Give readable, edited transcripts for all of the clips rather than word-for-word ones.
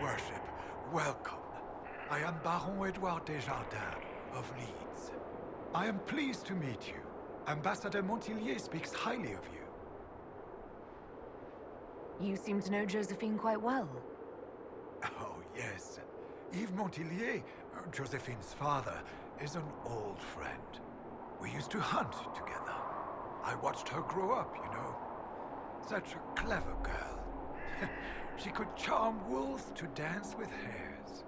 worship, welcome. I am Baron Edouard Desjardins of Leeds. I am pleased to meet you. Ambassador Montillier speaks highly of you. You seem to know Josephine quite well. Oh, yes. Yves Montillier, Josephine's father, is an old friend. We used to hunt together. I watched her grow up, you know. Such a clever girl. She could charm wolves to dance with hares.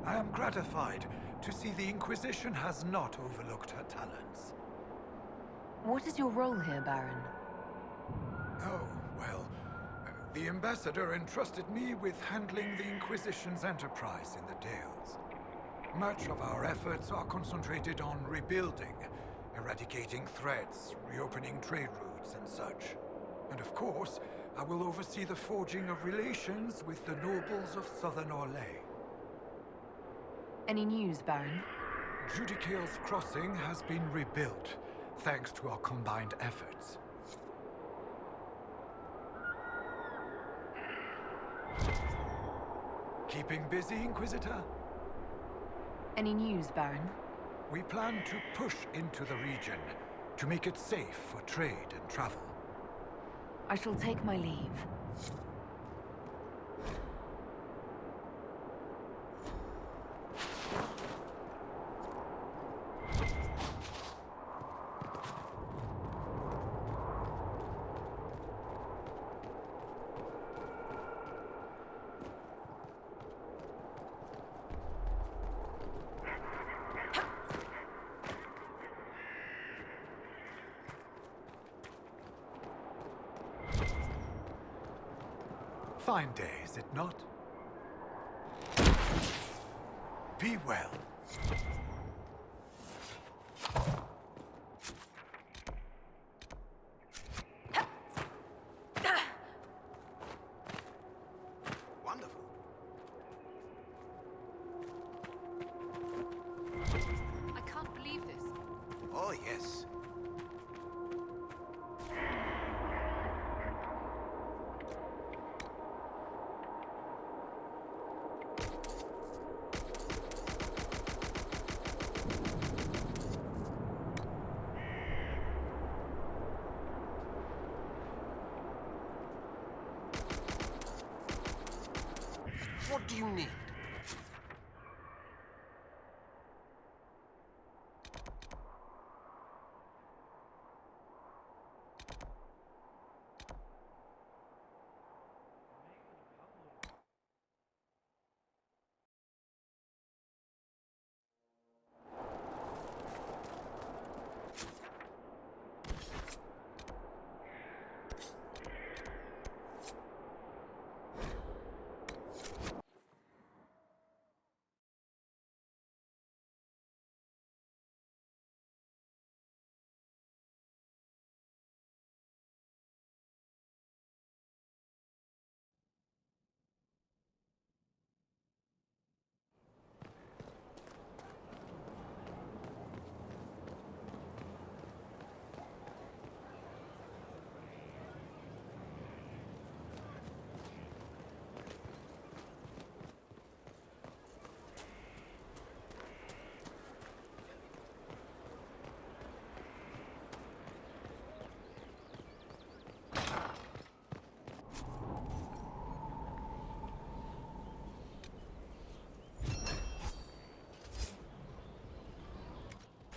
I am gratified to see the Inquisition has not overlooked her talents. What is your role here, Baron? Oh, well, the ambassador entrusted me with handling the Inquisition's enterprise in the Dales. Much of our efforts are concentrated on rebuilding, eradicating threats, reopening trade routes and such. And of course, I will oversee the forging of relations with the nobles of Southern Orlais. Any news, Baron? Judicale's crossing has been rebuilt, thanks to our combined efforts. Keeping busy, Inquisitor? Any news, Baron? We plan to push into the region, to make it safe for trade and travel. I shall take my leave. Fine day, is it not? Be well. Wonderful. I can't believe this. Oh, yes. What do you need?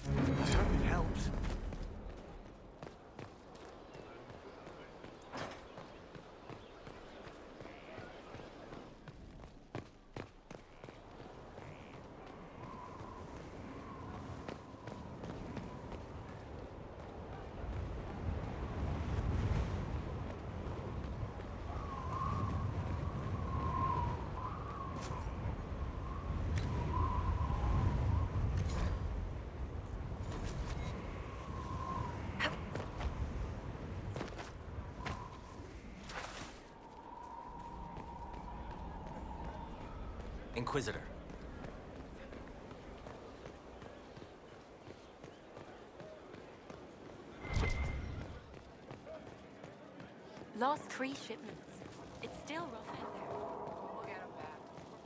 It helps. Inquisitor. Lost 3 shipments. It's still rough out there. We'll get him back. We're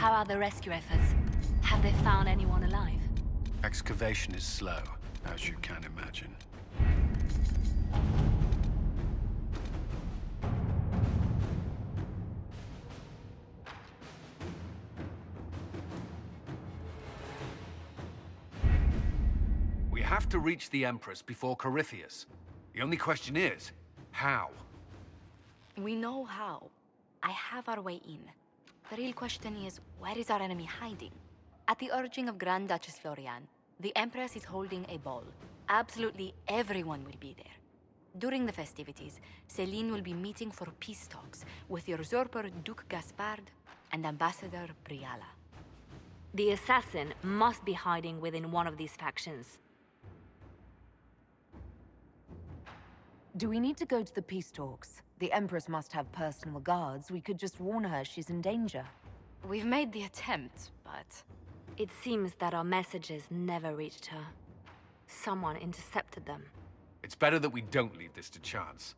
How are the rescue efforts? Have they found anyone alive? Excavation is slow, as you can imagine. We have to reach the Empress before Corypheus. The only question is, how? We know how. I have our way in. The real question is, where is our enemy hiding? At the urging of Grand Duchess Florian, the Empress is holding a ball. Absolutely everyone will be there. During the festivities, Celine will be meeting for peace talks with the usurper Duke Gaspard and Ambassador Briala. The assassin must be hiding within one of these factions. Do we need to go to the peace talks? The Empress must have personal guards. We could just warn her she's in danger. We've made the attempt, but... It seems that our messages never reached her. Someone intercepted them. It's better that we don't leave this to chance.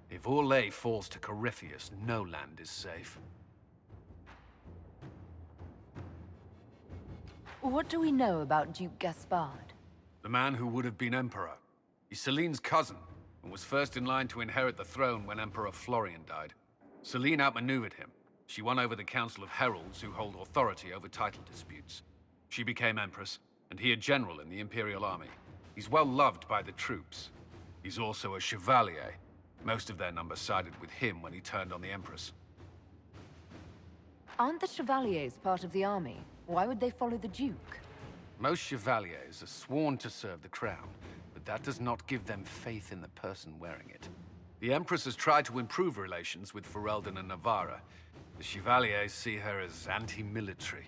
If Orlais falls to Corypheus, no land is safe. What do we know about Duke Gaspard? The man who would have been Emperor. He's Celine's cousin, and was first in line to inherit the throne when Emperor Florian died. Celine outmaneuvered him. She won over the Council of Heralds, who hold authority over title disputes. She became Empress, and he a general in the Imperial Army. He's well loved by the troops. He's also a chevalier. Most of their number sided with him when he turned on the Empress. Aren't the Chevaliers part of the army? Why would they follow the Duke? Most chevaliers are sworn to serve the crown, but that does not give them faith in the person wearing it. The Empress has tried to improve relations with Ferelden and Navarra. The Chevaliers see her as anti-military.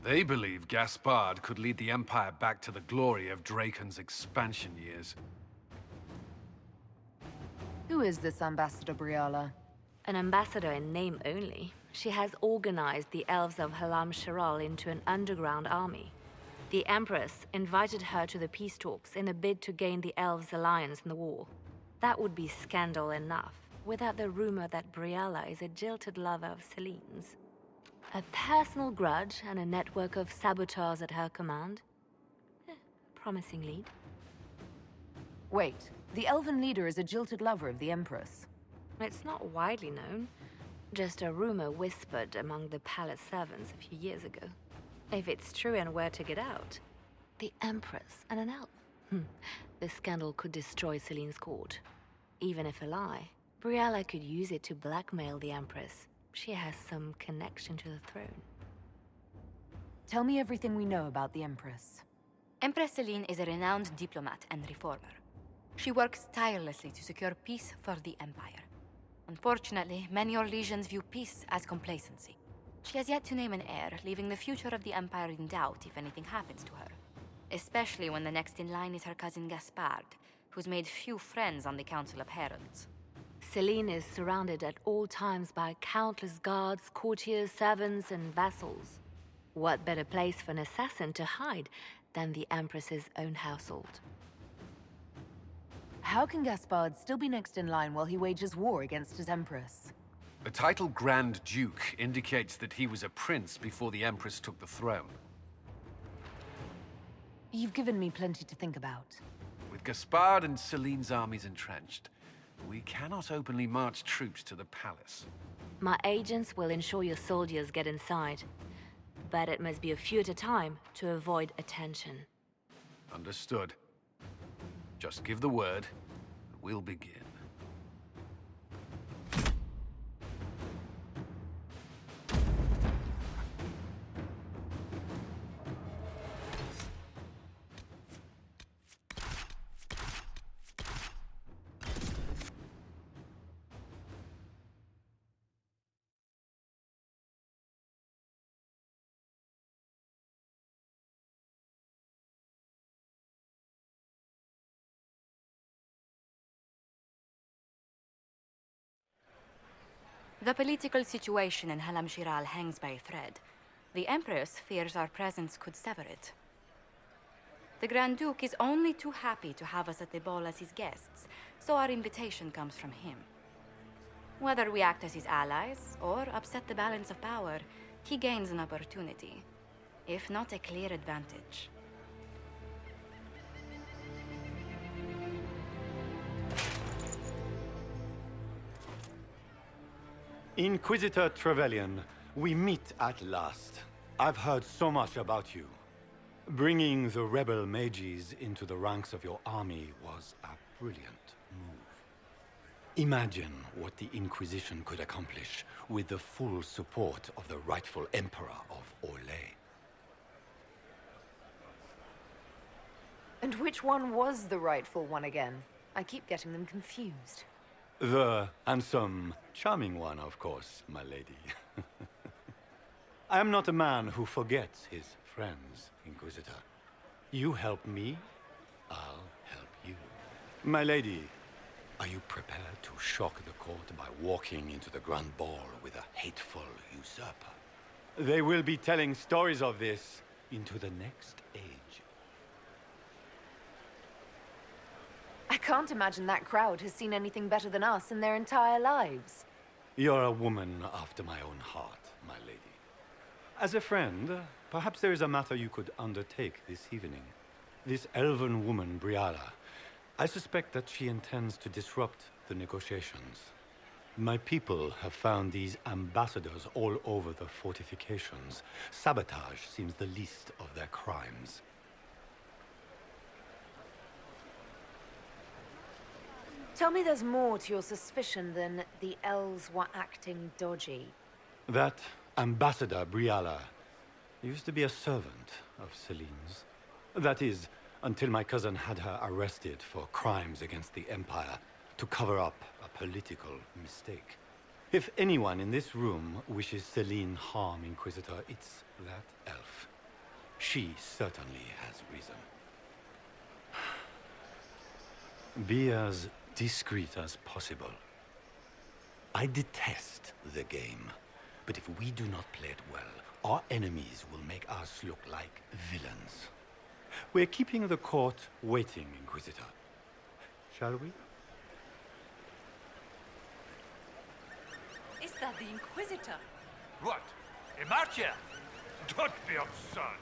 They believe Gaspard could lead the Empire back to the glory of Draken's expansion years. Who is this Ambassador Briala? An ambassador in name only. She has organized the elves of Halam Shiral into an underground army. The Empress invited her to the peace talks in a bid to gain the elves' alliance in the war. That would be scandal enough, without the rumor that Briala is a jilted lover of Celine's. A personal grudge and a network of saboteurs at her command. Promising lead. Wait, the Elven leader is a jilted lover of the Empress. It's not widely known. Just a rumor whispered among the palace servants a few years ago. If it's true and were to get out, the Empress and an elf. The scandal could destroy Celine's court. Even if a lie, Briala could use it to blackmail the Empress. She has some connection to the throne. Tell me everything we know about the Empress. Empress Celine is a renowned diplomat and reformer. She works tirelessly to secure peace for the Empire. Unfortunately, many Orlesians view peace as complacency. She has yet to name an heir, leaving the future of the Empire in doubt if anything happens to her. Especially when the next in line is her cousin Gaspard, who's made few friends on the Council of Heralds. Celine is surrounded at all times by countless guards, courtiers, servants, and vassals. What better place for an assassin to hide than the Empress's own household? How can Gaspard still be next in line while he wages war against his Empress? The title Grand Duke indicates that he was a prince before the Empress took the throne. You've given me plenty to think about. With Gaspard and Celine's armies entrenched, we cannot openly march troops to the palace. My agents will ensure your soldiers get inside. But it must be a few at a time to avoid attention. Understood. Just give the word, and we'll begin. The political situation in Halam Shiral hangs by a thread. The Empress fears our presence could sever it. The Grand Duke is only too happy to have us at the ball as his guests, so our invitation comes from him. Whether we act as his allies or upset the balance of power, he gains an opportunity, if not a clear advantage. Inquisitor Trevelyan, we meet at last. I've heard so much about you. Bringing the rebel mages into the ranks of your army was a brilliant move. Imagine what the Inquisition could accomplish with the full support of the rightful Emperor of Orlais. And which one was the rightful one again? I keep getting them confused. The handsome, charming one, of course, my lady. I am not a man who forgets his friends, Inquisitor. You help me, I'll help you. My lady, are you prepared to shock the court by walking into the Grand Ball with a hateful usurper? They will be telling stories of this into the next age. I can't imagine that crowd has seen anything better than us in their entire lives. You're a woman after my own heart, my lady. As a friend, perhaps there is a matter you could undertake this evening. This elven woman, Briala, I suspect that she intends to disrupt the negotiations. My people have found these ambassadors all over the fortifications. Sabotage seems the least of their crimes. Tell me there's more to your suspicion than the elves were acting dodgy. That Ambassador Briala used to be a servant of Celine's. That is, until my cousin had her arrested for crimes against the Empire to cover up a political mistake. If anyone in this room wishes Celine harm, Inquisitor, it's that elf. She certainly has reason. Be as discreet as possible. I detest the game, but if we do not play it well, our enemies will make us look like villains. We're keeping the court waiting, Inquisitor. Shall we? Is that the Inquisitor? What? A marcher? Don't be absurd.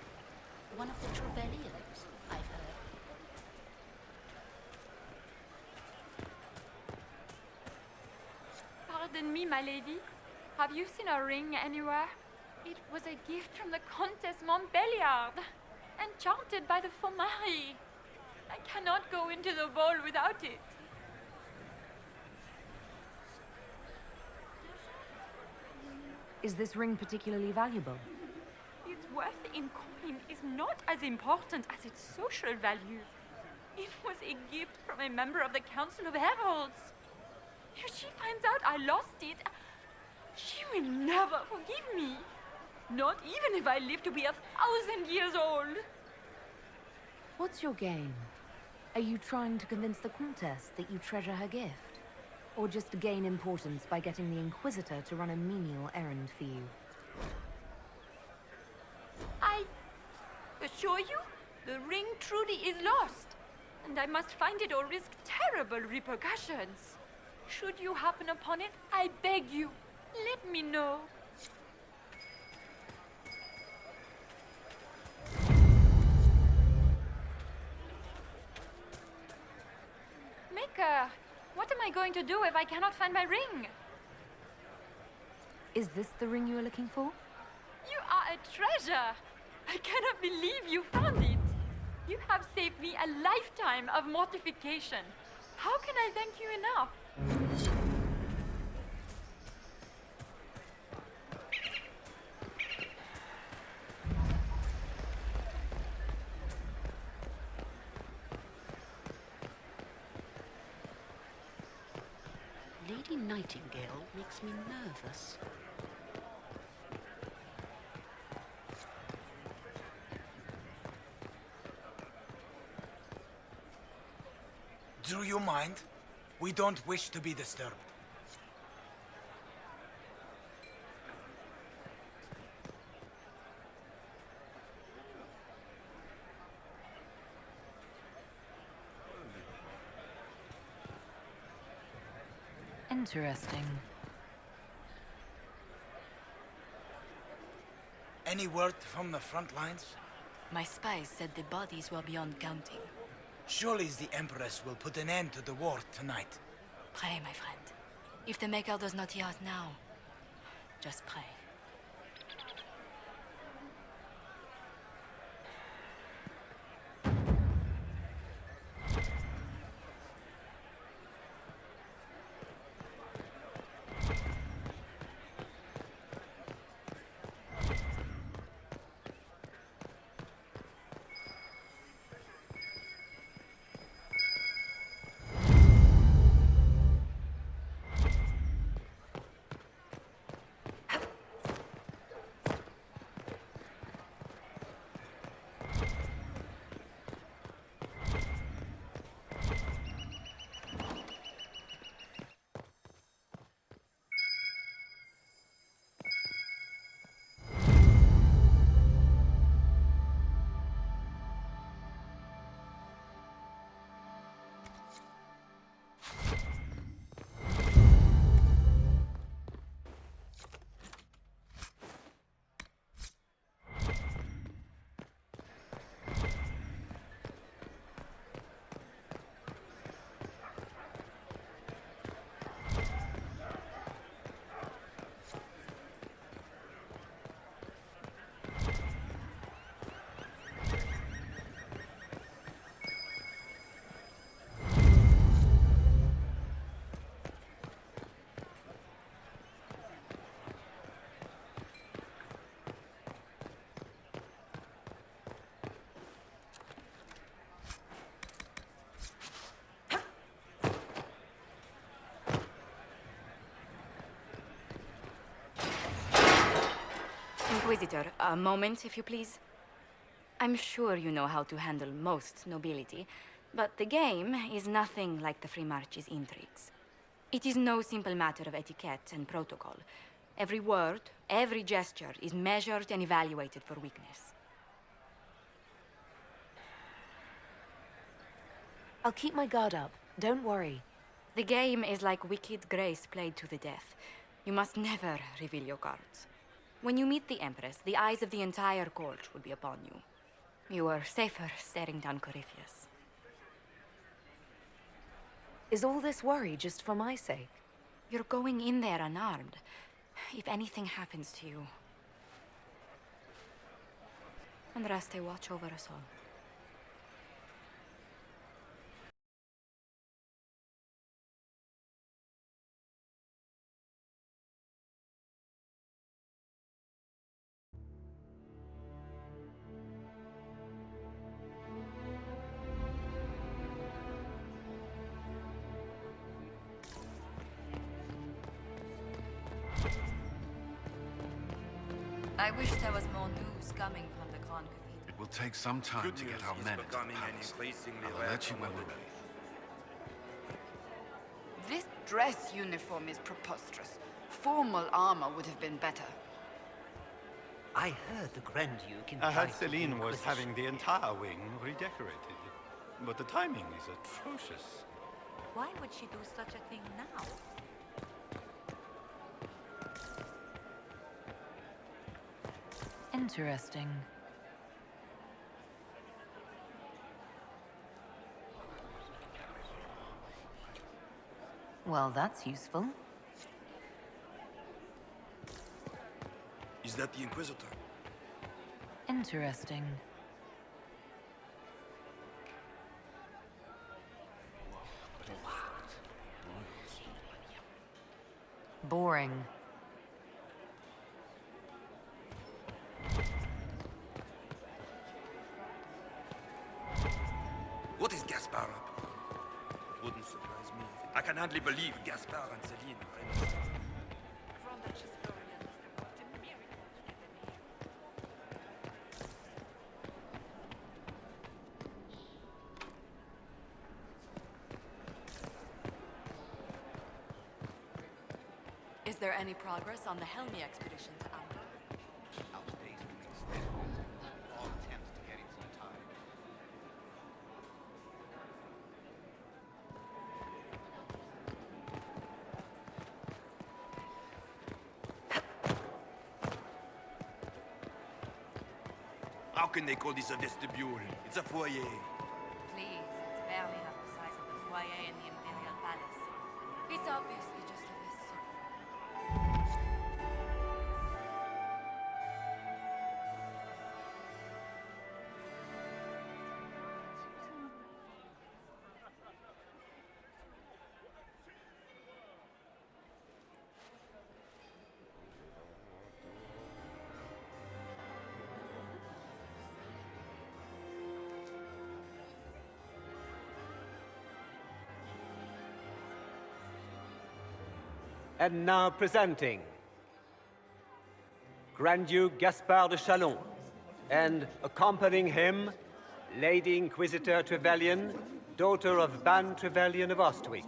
One of the Trevellians, I've heard. Pardon me, my lady. Have you seen a ring anywhere? It was a gift from the Countess Montbelliard, enchanted by the Fomari. I cannot go into the ball without it. Is this ring particularly valuable? Its worth in coin is not as important as its social value. It was a gift from a member of the Council of Heralds. If she finds out I lost it, she will never forgive me. Not even if I live to be 1,000 years old. What's your game? Are you trying to convince the Countess that you treasure her gift? Or just to gain importance by getting the Inquisitor to run a menial errand for you? I assure you, the ring truly is lost. And I must find it or risk terrible repercussions. Should you happen upon it, I beg you, let me know. Maker, what am I going to do if I cannot find my ring? Is this the ring you are looking for? You are a treasure. I cannot believe you found it. You have saved me a lifetime of mortification. How can I thank you enough? Lady Nightingale makes me nervous. Do you mind? We don't wish to be disturbed. Interesting. Any word from the front lines? My spies said the bodies were beyond counting. Surely the Empress will put an end to the war tonight. Pray, my friend. If the Maker does not hear us now, just pray. Inquisitor, a moment, if you please. I'm sure you know how to handle most nobility, but the game is nothing like the Free March's intrigues. It is no simple matter of etiquette and protocol. Every word, every gesture is measured and evaluated for weakness. I'll keep my guard up. Don't worry. The game is like Wicked Grace played to the death. You must never reveal your cards. When you meet the Empress, the eyes of the entire court will be upon you. You are safer staring down Corypheus. Is all this worry just for my sake? You're going in there unarmed. If anything happens to you... Andraste, watch over us all. I wish there was more news coming from the Grand Cathedral. It will take some time to get our men into the palace. I'll alert you when we're ready. This dress uniform is preposterous. Formal armor would have been better. I heard the Grand Duke I heard invited Celine was Inquisition. having the entire wing redecorated. But the timing is atrocious. Why would she do such a thing now? Interesting. Well, that's useful. Is that the Inquisitor? Interesting. Boring. What is Gaspar up? It wouldn't surprise me. I can hardly believe Gaspar and Celine are friends. Is there any progress on the Helmi expedition to Amber? All attempts to get into the time. can they call this a vestibule? It's a foyer. Please, it's barely half the size of the foyer in the Imperial Palace. It's obviously just a vestibule. And now presenting Grand Duke Gaspard de Chalon, and accompanying him, Lady Inquisitor Trevelyan, daughter of Ban Trevelyan of Ostwick.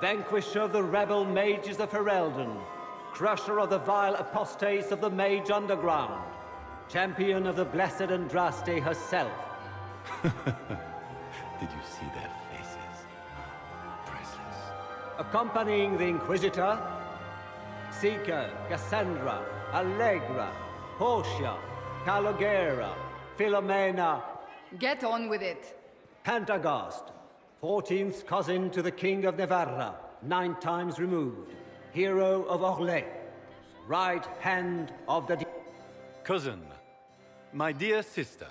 Vanquisher of the rebel mages of Ferelden, crusher of the vile apostates of the Mage Underground, champion of the blessed Andraste herself. Did you see their faces? Priceless. Accompanying the Inquisitor, Seeker, Cassandra, Allegra, Portia, Calogera, Philomena. Get on with it. Pantagast, 14th cousin to the King of Navarra, 9 times removed, hero of Orlais, right hand of the... Cousin, my dear sister.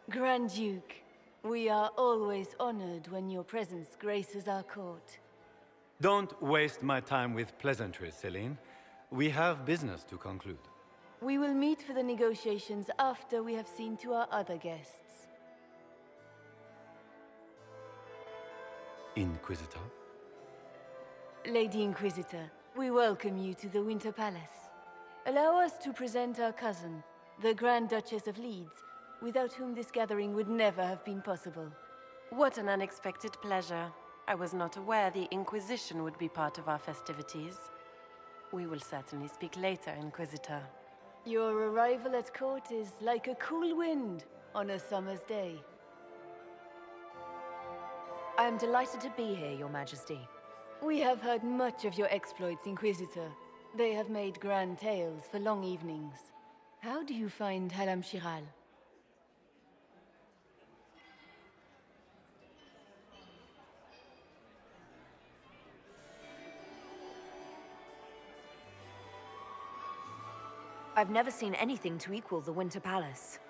Grand Duke, we are always honored when your presence graces our court. Don't waste my time with pleasantries, Celine. We have business to conclude. We will meet for the negotiations after we have seen to our other guests. Inquisitor? Lady Inquisitor, we welcome you to the Winter Palace. Allow us to present our cousin, the Grand Duchess of Leeds, without whom this gathering would never have been possible. What an unexpected pleasure. I was not aware the Inquisition would be part of our festivities. We will certainly speak later, Inquisitor. Your arrival at court is like a cool wind on a summer's day. I am delighted to be here, Your Majesty. We have heard much of your exploits, Inquisitor. They have made grand tales for long evenings. How do you find Halam Shiral? I've never seen anything to equal the Winter Palace.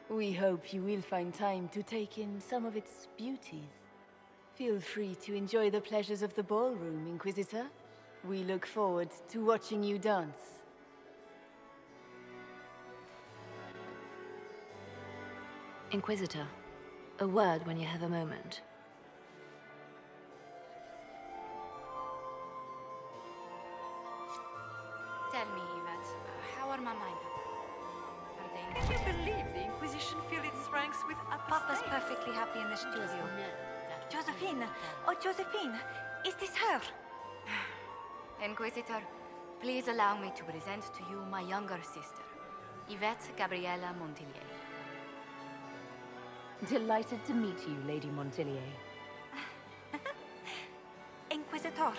We hope you will find time to take in some of its beauties. Feel free to enjoy the pleasures of the ballroom, Inquisitor. We look forward to watching you dance. Inquisitor, a word when you have a moment. Tell me, Yvette, how are my mind? Are they... Can you believe the Inquisition fill its ranks with Papa's apostates? perfectly happy in the studio. Josephine! Oh, Josephine! Is this her? Inquisitor, please allow me to present to you my younger sister, Yvette Gabriella Montillier. Delighted to meet you, Lady Montillier. Inquisitor,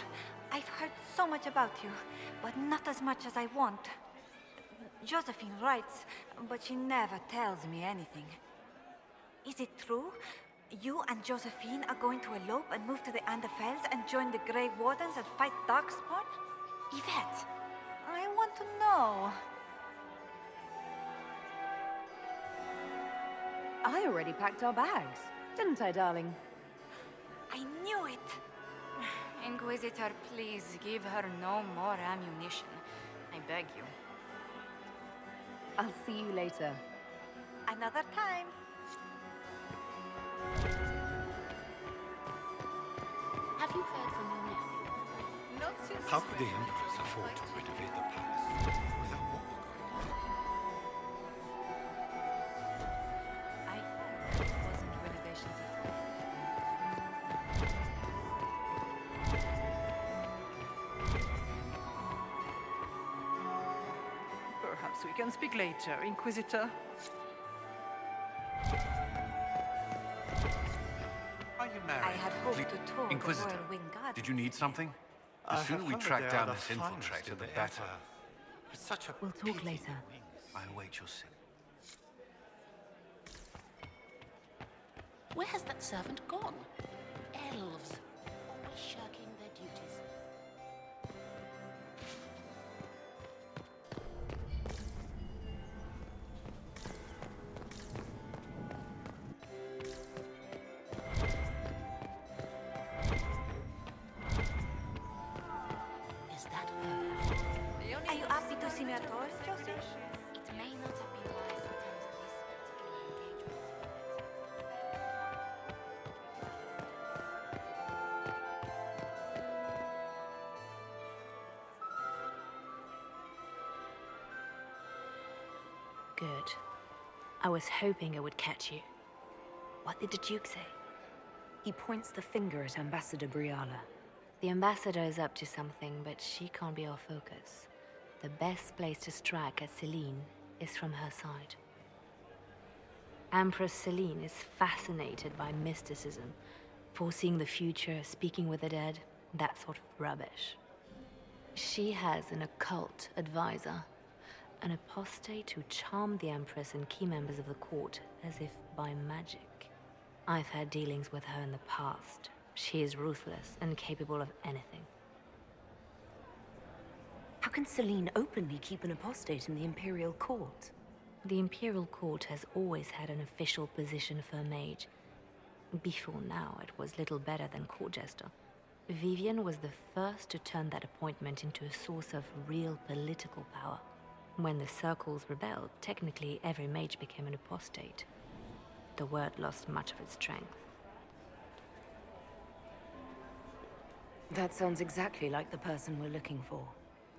I've heard so much about you, but not as much as I want. Josephine writes, but she never tells me anything. Is it true? You and Josephine are going to elope and move to the Anderfells and join the Grey Wardens and fight Darkspawn? Yvette, I want to know. I already packed our bags, didn't I, darling? I knew it. Inquisitor, please give her no more ammunition. I beg you. I'll see you later. Another time. Have you heard from your nephew? Not since How could the Empress afford to renovate the palace without war going on? I heard it wasn't renovations at all. Perhaps we can speak later, Inquisitor. Are you married? I had hoped to tour the Inquisitor, Royal Wing Garden. did you need something? The sooner we track down this infiltrator, the better. It's such a We'll talk later. I await your signal. Where has that servant gone? Elves, always shirking their duties. Is that her? Are you happy to see me at all, Josie? It may not have been wise in terms of this particular engagement. Good. I was hoping I would catch you. What did the Duke say? He points the finger at Ambassador Briala. The ambassador is up to something, but she can't be our focus. The best place to strike at Celine is from her side. Empress Celine is fascinated by mysticism, foreseeing the future, speaking with the dead, that sort of rubbish. She has an occult advisor, an apostate who charmed the Empress and key members of the court as if by magic. I've had dealings with her in the past. She is ruthless and capable of anything. How can Celine openly keep an apostate in the Imperial Court? The Imperial Court has always had an official position for a mage. Before now, it was little better than court jester. Vivian was the first to turn that appointment into a source of real political power. When the circles rebelled, technically every mage became an apostate. The word lost much of its strength. That sounds exactly like the person we're looking for.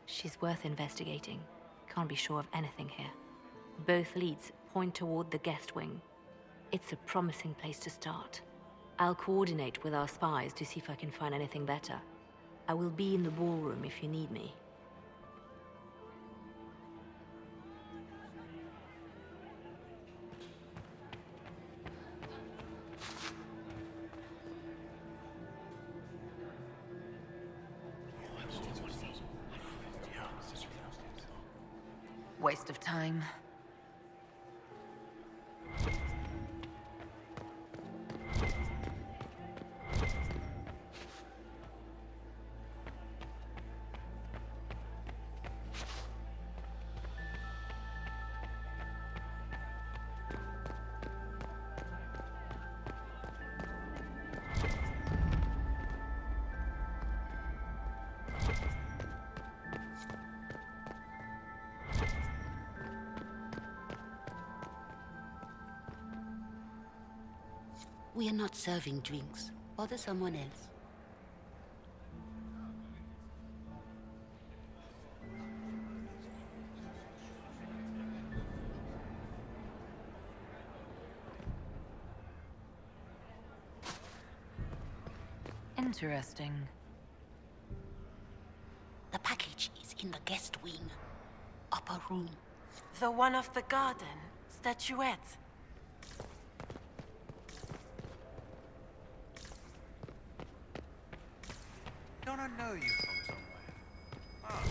She's worth investigating. Can't be sure of anything here. Both leads point toward the guest wing. It's a promising place to start. I'll coordinate with our spies to see if I can find anything better. I will be in the ballroom if you need me. Waste of time. We are not serving drinks. Bother someone else. Interesting. The package is in the guest wing. Upper room. The one off the garden. Statuette. Don't I know you from somewhere? Ah.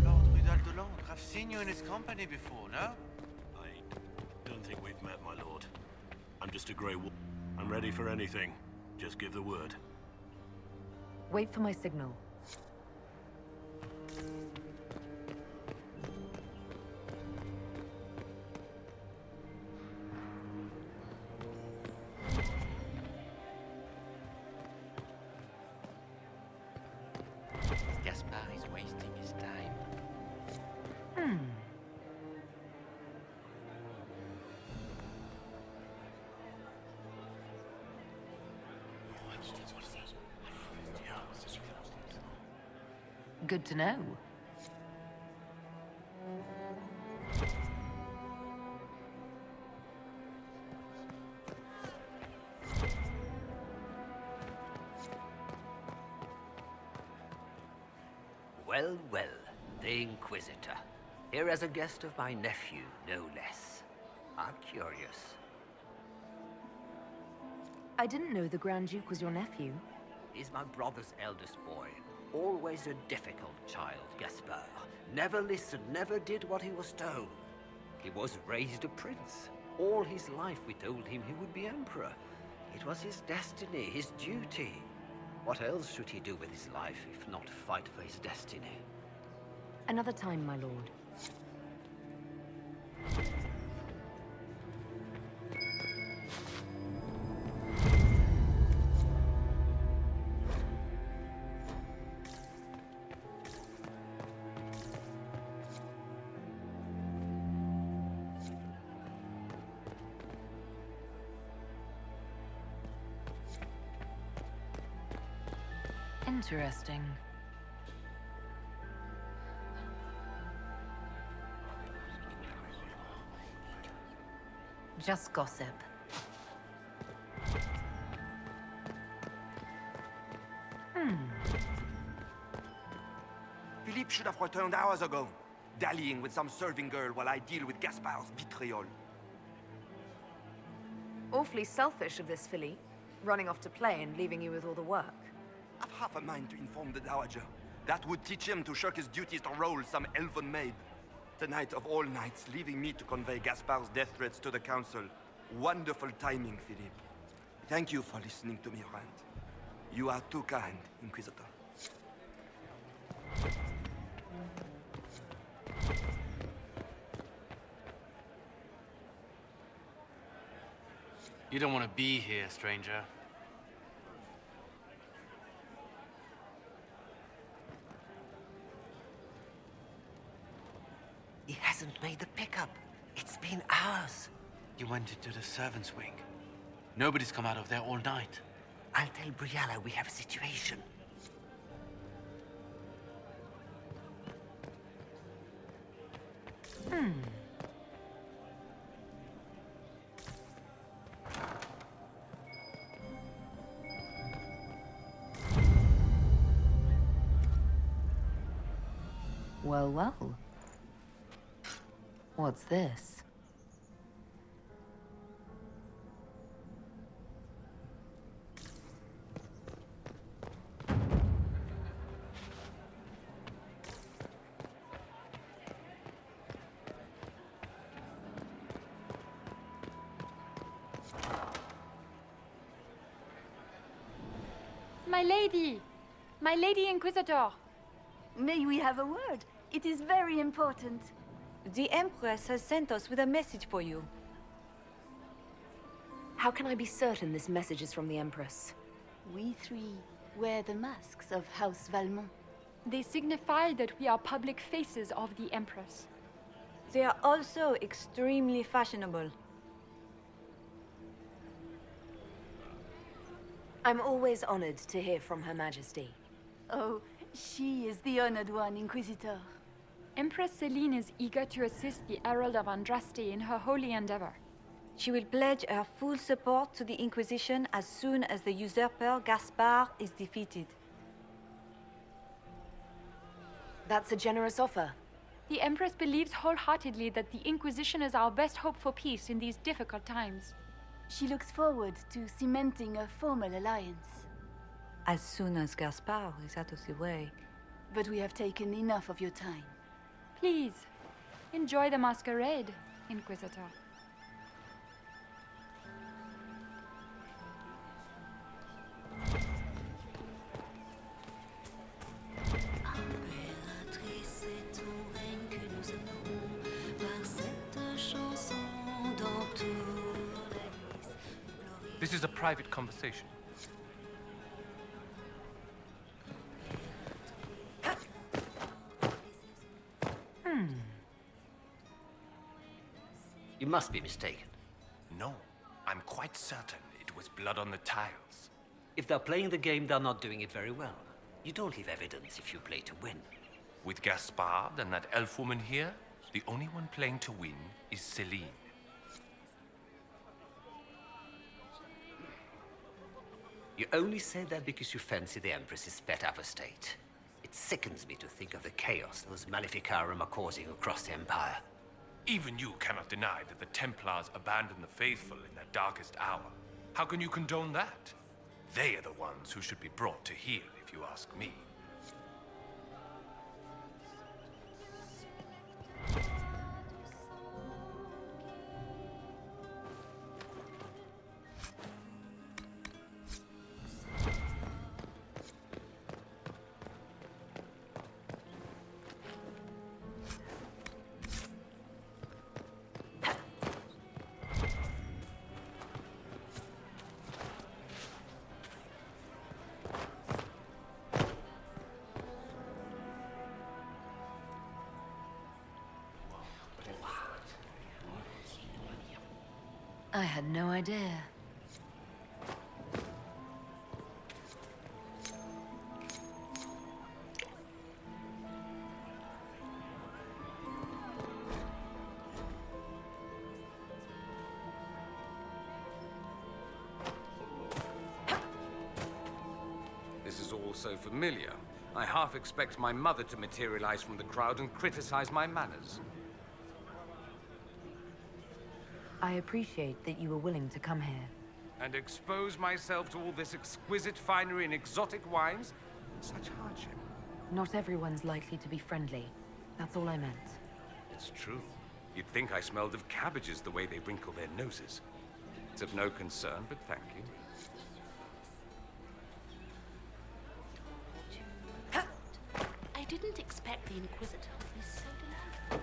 Lord Rudal de Langres. I've seen you in his company before, no? I don't think we've met, my lord. I'm just a grey wolf. I'm ready for anything. Just give the word. Wait for my signal. Gaspard is wasting his time. Good to know. Well, well, the Inquisitor. Here as a guest of my nephew, no less. I'm curious. I didn't know the Grand Duke was your nephew. He's my brother's eldest boy. Always a difficult child, Gaspard. Never listened, never did what he was told. He was raised a prince. All his life we told him he would be emperor. It was his destiny, his duty. What else should he do with his life if not fight for his destiny? Another time, my lord. Interesting. Just gossip. Philippe should have returned hours ago, dallying with some serving girl while I deal with Gaspard's vitriol. Awfully selfish of this filly, running off to play and leaving you with all the work. I've half a mind to inform the Dowager. That would teach him to shirk his duties to roll some elven maid. Tonight of all nights, leaving me to convey Gaspard's death threats to the Council. Wonderful timing, Philippe. Thank you for listening to me rant. You are too kind, Inquisitor. You don't want to be here, stranger. He hasn't made the pickup. It's been hours. You went into the servants' wing. Nobody's come out of there all night. I'll tell Briala we have a situation. Well, well. What's this? My lady! My lady Inquisitor! May we have a word? It is very important. The Empress has sent us with a message for you. How can I be certain this message is from the Empress? We three wear the masks of House Valmont. They signify that we are public faces of the Empress. They are also extremely fashionable. I'm always honored to hear from Her Majesty. Oh, she is the honored one, Inquisitor. Empress Celine is eager to assist the Herald of Andraste in her holy endeavor. She will pledge her full support to the Inquisition as soon as the usurper Gaspard is defeated. That's a generous offer. The Empress believes wholeheartedly that the Inquisition is our best hope for peace in these difficult times. She looks forward to cementing a formal alliance. As soon as Gaspard is out of the way. But we have taken enough of your time. Please, enjoy the masquerade, Inquisitor. This is a private conversation. You must be mistaken. No, I'm quite certain it was blood on the tiles. If they're playing the game, they're not doing it very well. You don't leave evidence if you play to win. With Gaspard and that elf woman here, the only one playing to win is Celine. You only say that because you fancy the Empress's pet apostate. It sickens me to think of the chaos those Maleficarum are causing across the Empire. Even you cannot deny that the Templars abandoned the faithful in their darkest hour. How can you condone that? They are the ones who should be brought to heel, if you ask me. I had no idea. This is all so familiar. I half expect my mother to materialize from the crowd and criticize my manners. I appreciate that you were willing to come here. And expose myself to all this exquisite finery and exotic wines? Such hardship. Not everyone's likely to be friendly. That's all I meant. It's true. You'd think I smelled of cabbages the way they wrinkle their noses. It's of no concern, but thank you. I didn't expect the Inquisitor to be so delightful.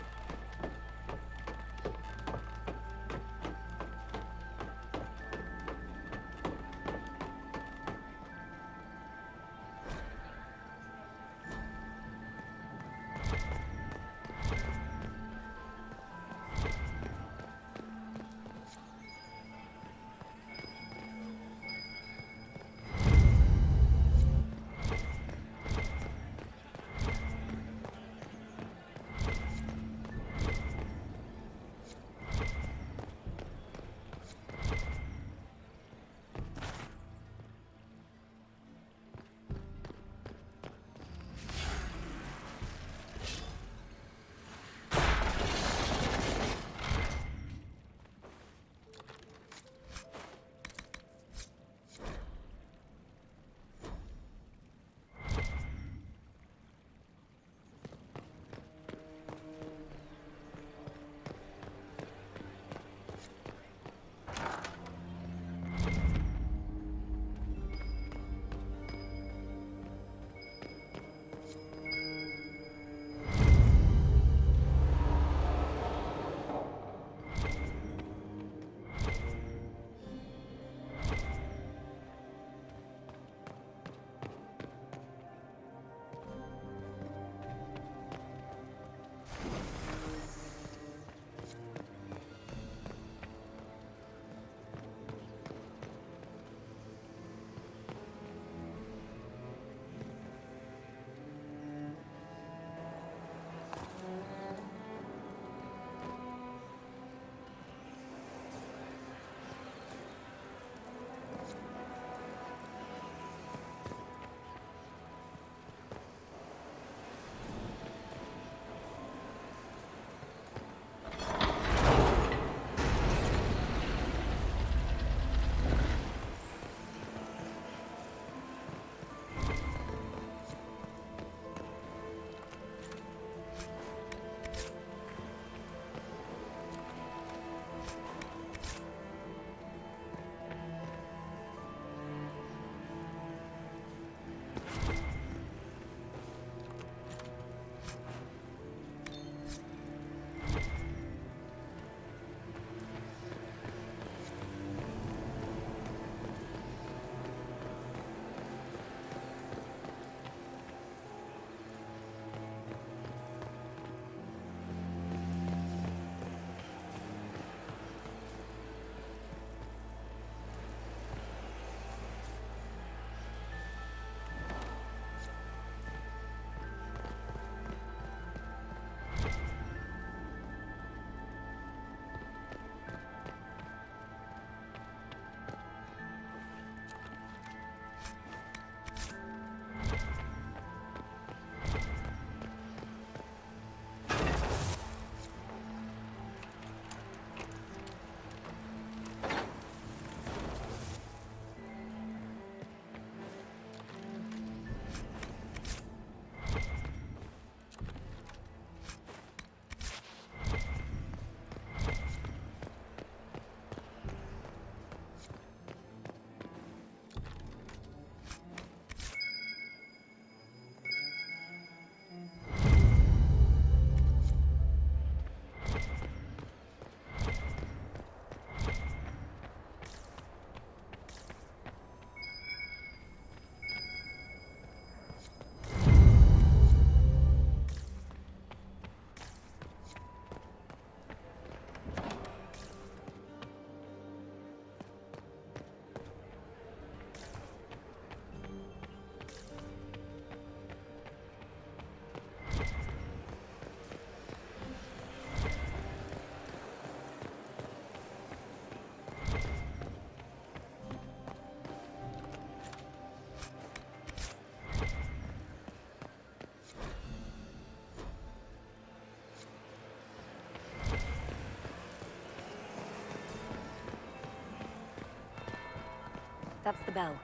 That's the bell.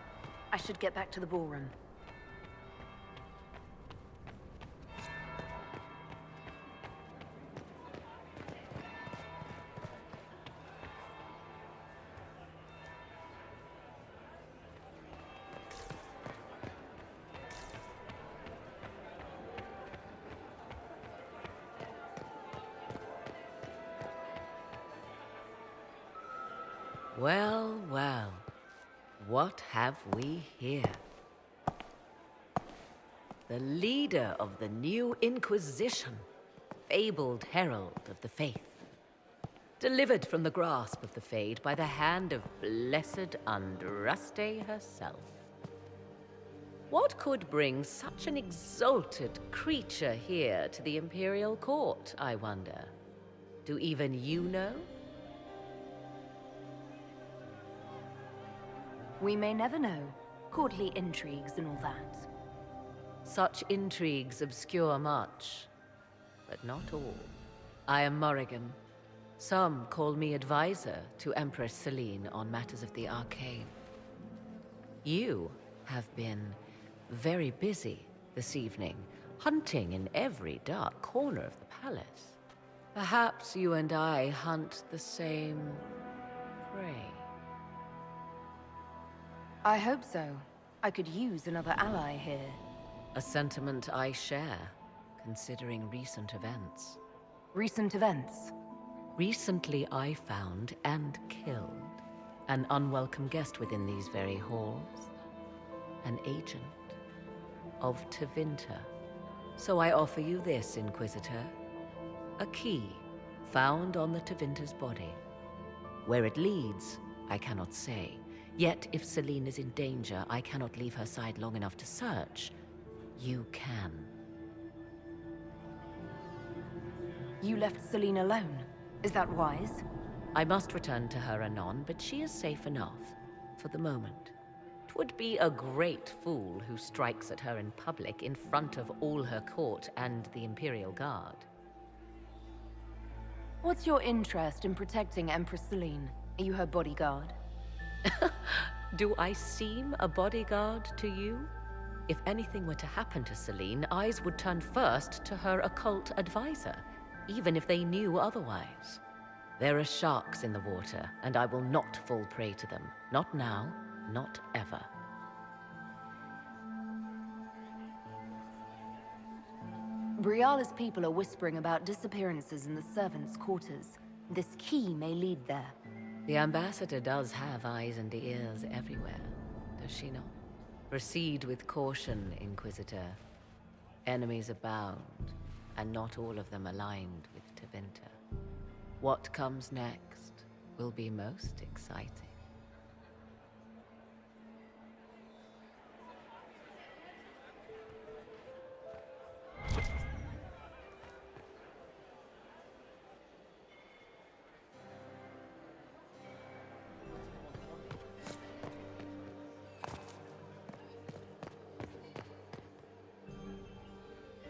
I should get back to the ballroom. Well, well. What have we here? The leader of the new Inquisition, fabled herald of the faith. Delivered from the grasp of the Fade by the hand of blessed Andraste herself. What could bring such an exalted creature here to the Imperial Court, I wonder? Do even you know? We may never know. Courtly intrigues and all that. Such intrigues obscure much, but not all. I am Morrigan. Some call me advisor to Empress Celine on matters of the arcane. You have been very busy this evening, hunting in every dark corner of the palace. Perhaps you and I hunt the same prey. I hope so. I could use another ally here. A sentiment I share, considering recent events. Recent events? Recently I found and killed an unwelcome guest within these very halls. An agent of Tevinter. So I offer you this, Inquisitor. A key found on the Tevinter's body. Where it leads, I cannot say. Yet, if Celine is in danger, I cannot leave her side long enough to search. You can. You left Celine alone. Is that wise? I must return to her anon, but she is safe enough, for the moment. 'Twould be a great fool who strikes at her in public in front of all her court and the Imperial Guard. What's your interest in protecting Empress Celine? Are you her bodyguard? Do I seem a bodyguard to you? If anything were to happen to Celine, eyes would turn first to her occult advisor, even if they knew otherwise. There are sharks in the water, and I will not fall prey to them. Not now, not ever. Briala's people are whispering about disappearances in the servants' quarters. This key may lead there. The ambassador does have eyes and ears everywhere, does she not? Proceed with caution, Inquisitor. Enemies abound, and not all of them aligned with Tevinter. What comes next will be most exciting.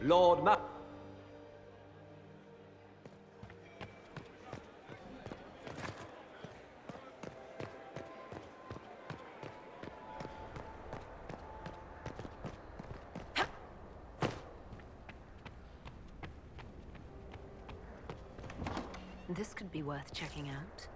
Lord Ma... This could be worth checking out.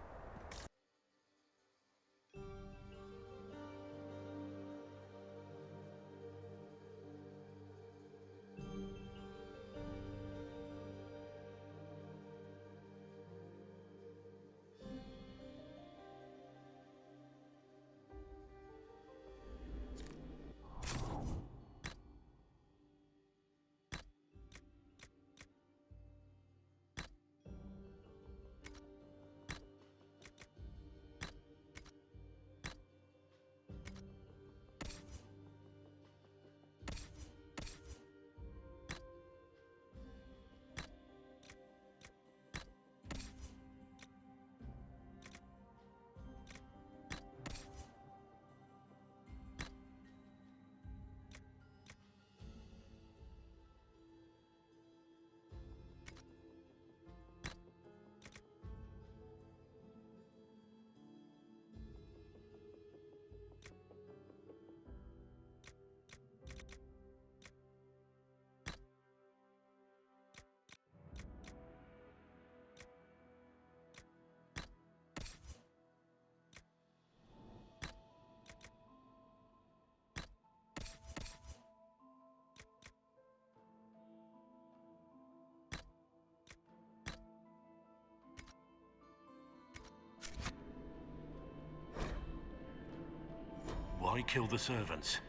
I killed the servants.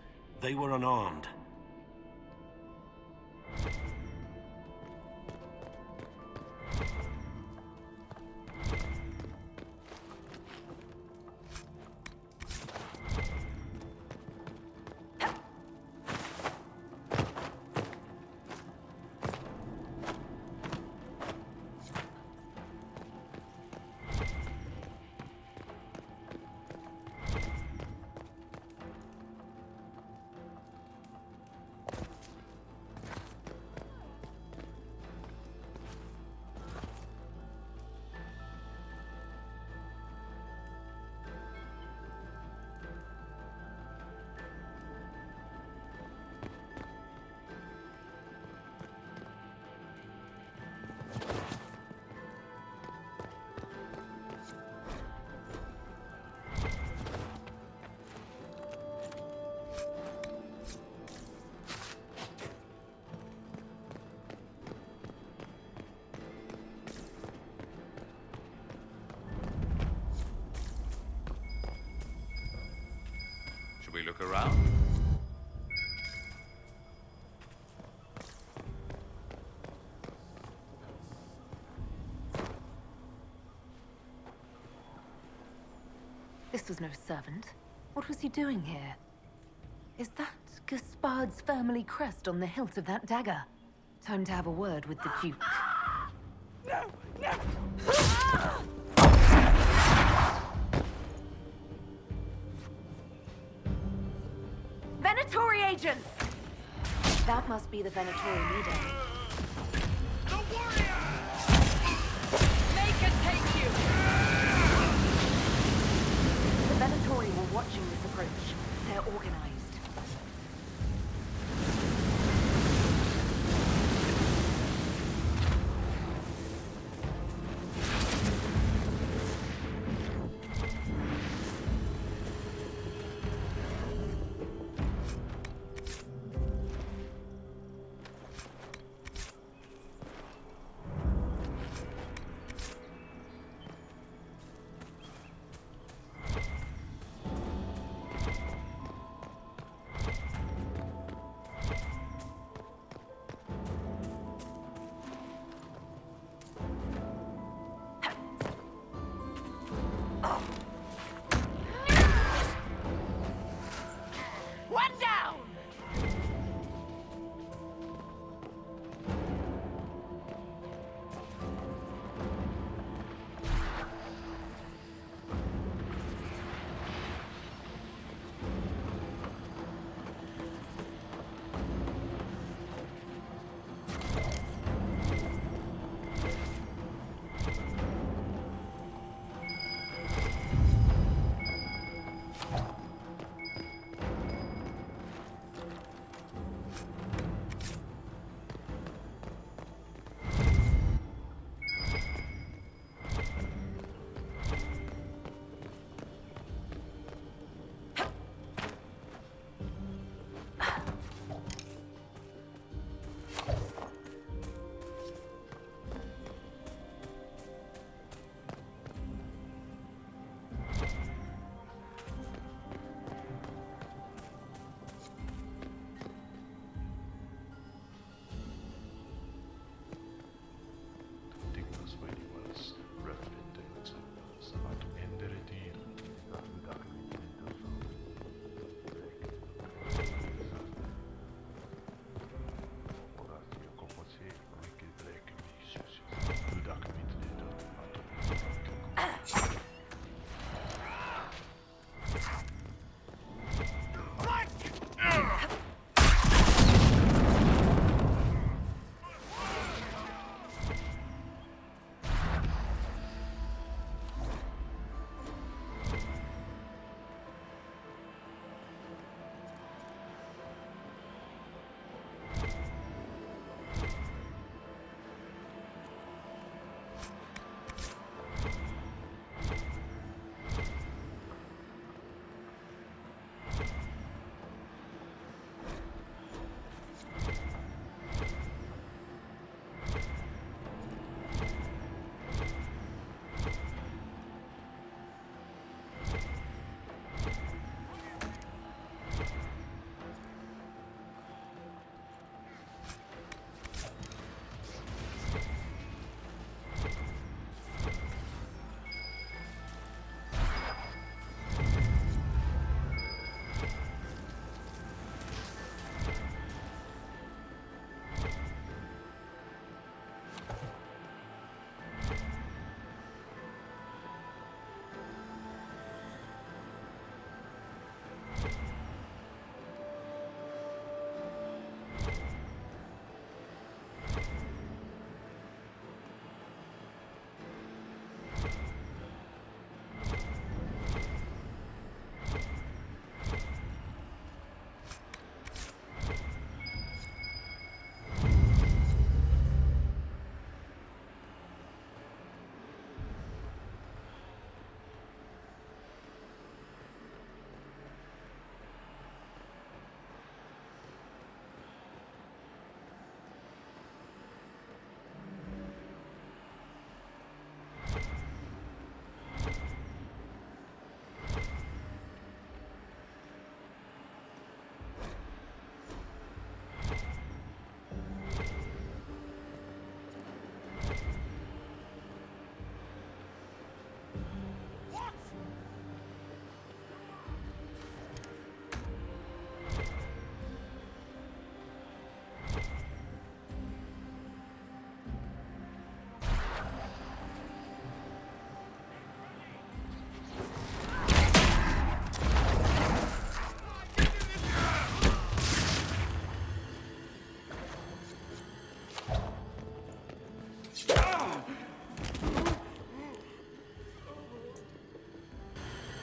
They were unarmed. Should we look around? This was no servant. What was he doing here? Is that Gaspard's family crest on the hilt of that dagger? Time to have a word with the Duke. No! No! Venatorium agents! That must be the Venatorium leader. The warrior! Make it take you! The Venatorium were watching this approach. They're organized.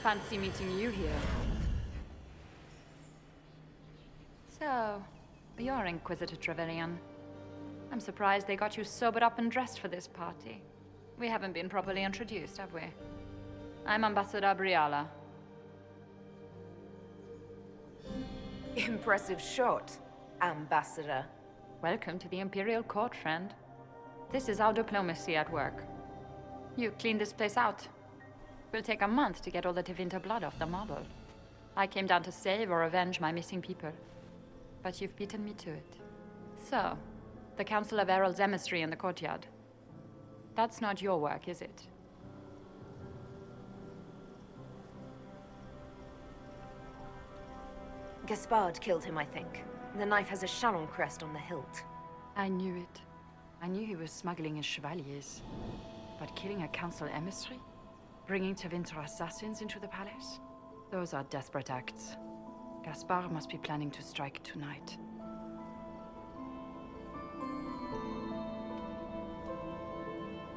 Fancy meeting you here. So, you're Inquisitor Trevelyan. I'm surprised they got you sobered up and dressed for this party. We haven't been properly introduced, have we? I'm Ambassador Briala. Impressive shot, Ambassador. Welcome to the Imperial Court, friend. This is our diplomacy at work. You clean this place out. Will take a month to get all the Tevinter blood off the marble. I came down to save or avenge my missing people. But you've beaten me to it. So, the Council of Herald's emissary in the courtyard. That's not your work, is it? Gaspard killed him, I think. The knife has a Chalon crest on the hilt. I knew it. I knew he was smuggling his chevaliers. But killing a council emissary? Bringing Tevinter assassins into the palace? Those are desperate acts. Gaspard must be planning to strike tonight.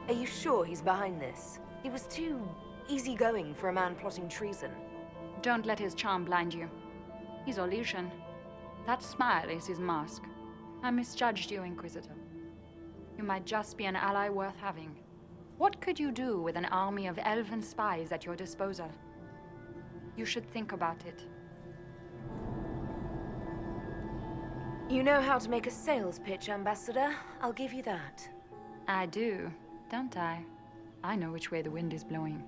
Are you sure he's behind this? He was too easygoing for a man plotting treason. Don't let his charm blind you. He's Orlesian. That smile is his mask. I misjudged you, Inquisitor. You might just be an ally worth having. What could you do with an army of elven spies at your disposal? You should think about it. You know how to make a sales pitch, Ambassador. I'll give you that. I do, don't I? I know which way the wind is blowing.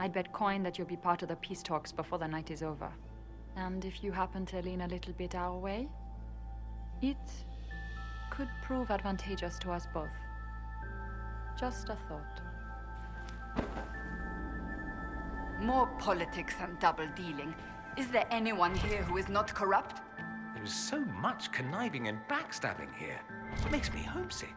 I'd bet coin that you'll be part of the peace talks before the night is over. And if you happen to lean a little bit our way, it could prove advantageous to us both. Just a thought. More politics and double-dealing. Is there anyone here who is not corrupt? There is so much conniving and backstabbing here. It makes me homesick.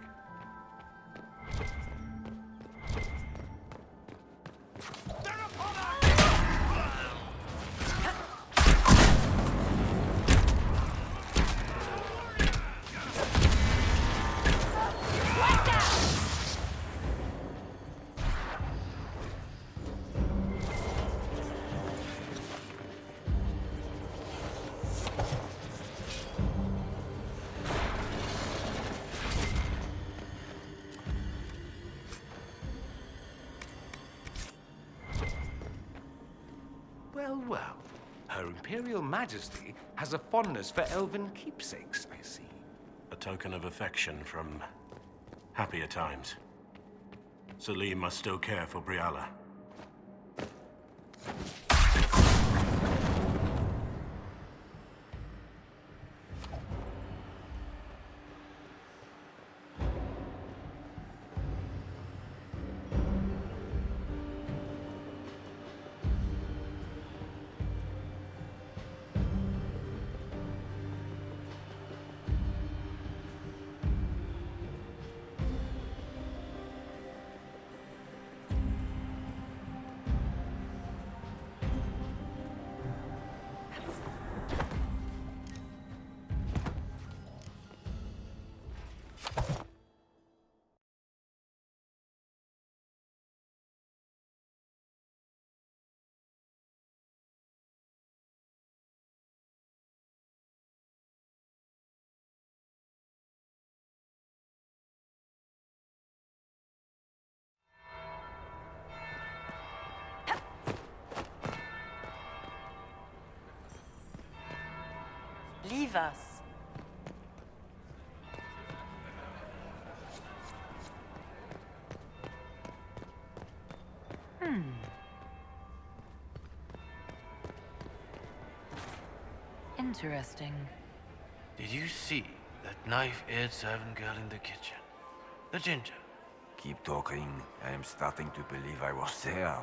Well. Her Imperial Majesty has a fondness for elven keepsakes, I see. A token of affection from happier times. Selim must still care for Briala. Leave us. Interesting. Did you see that knife-eared servant girl in the kitchen? The ginger. Keep talking. I am starting to believe I was there.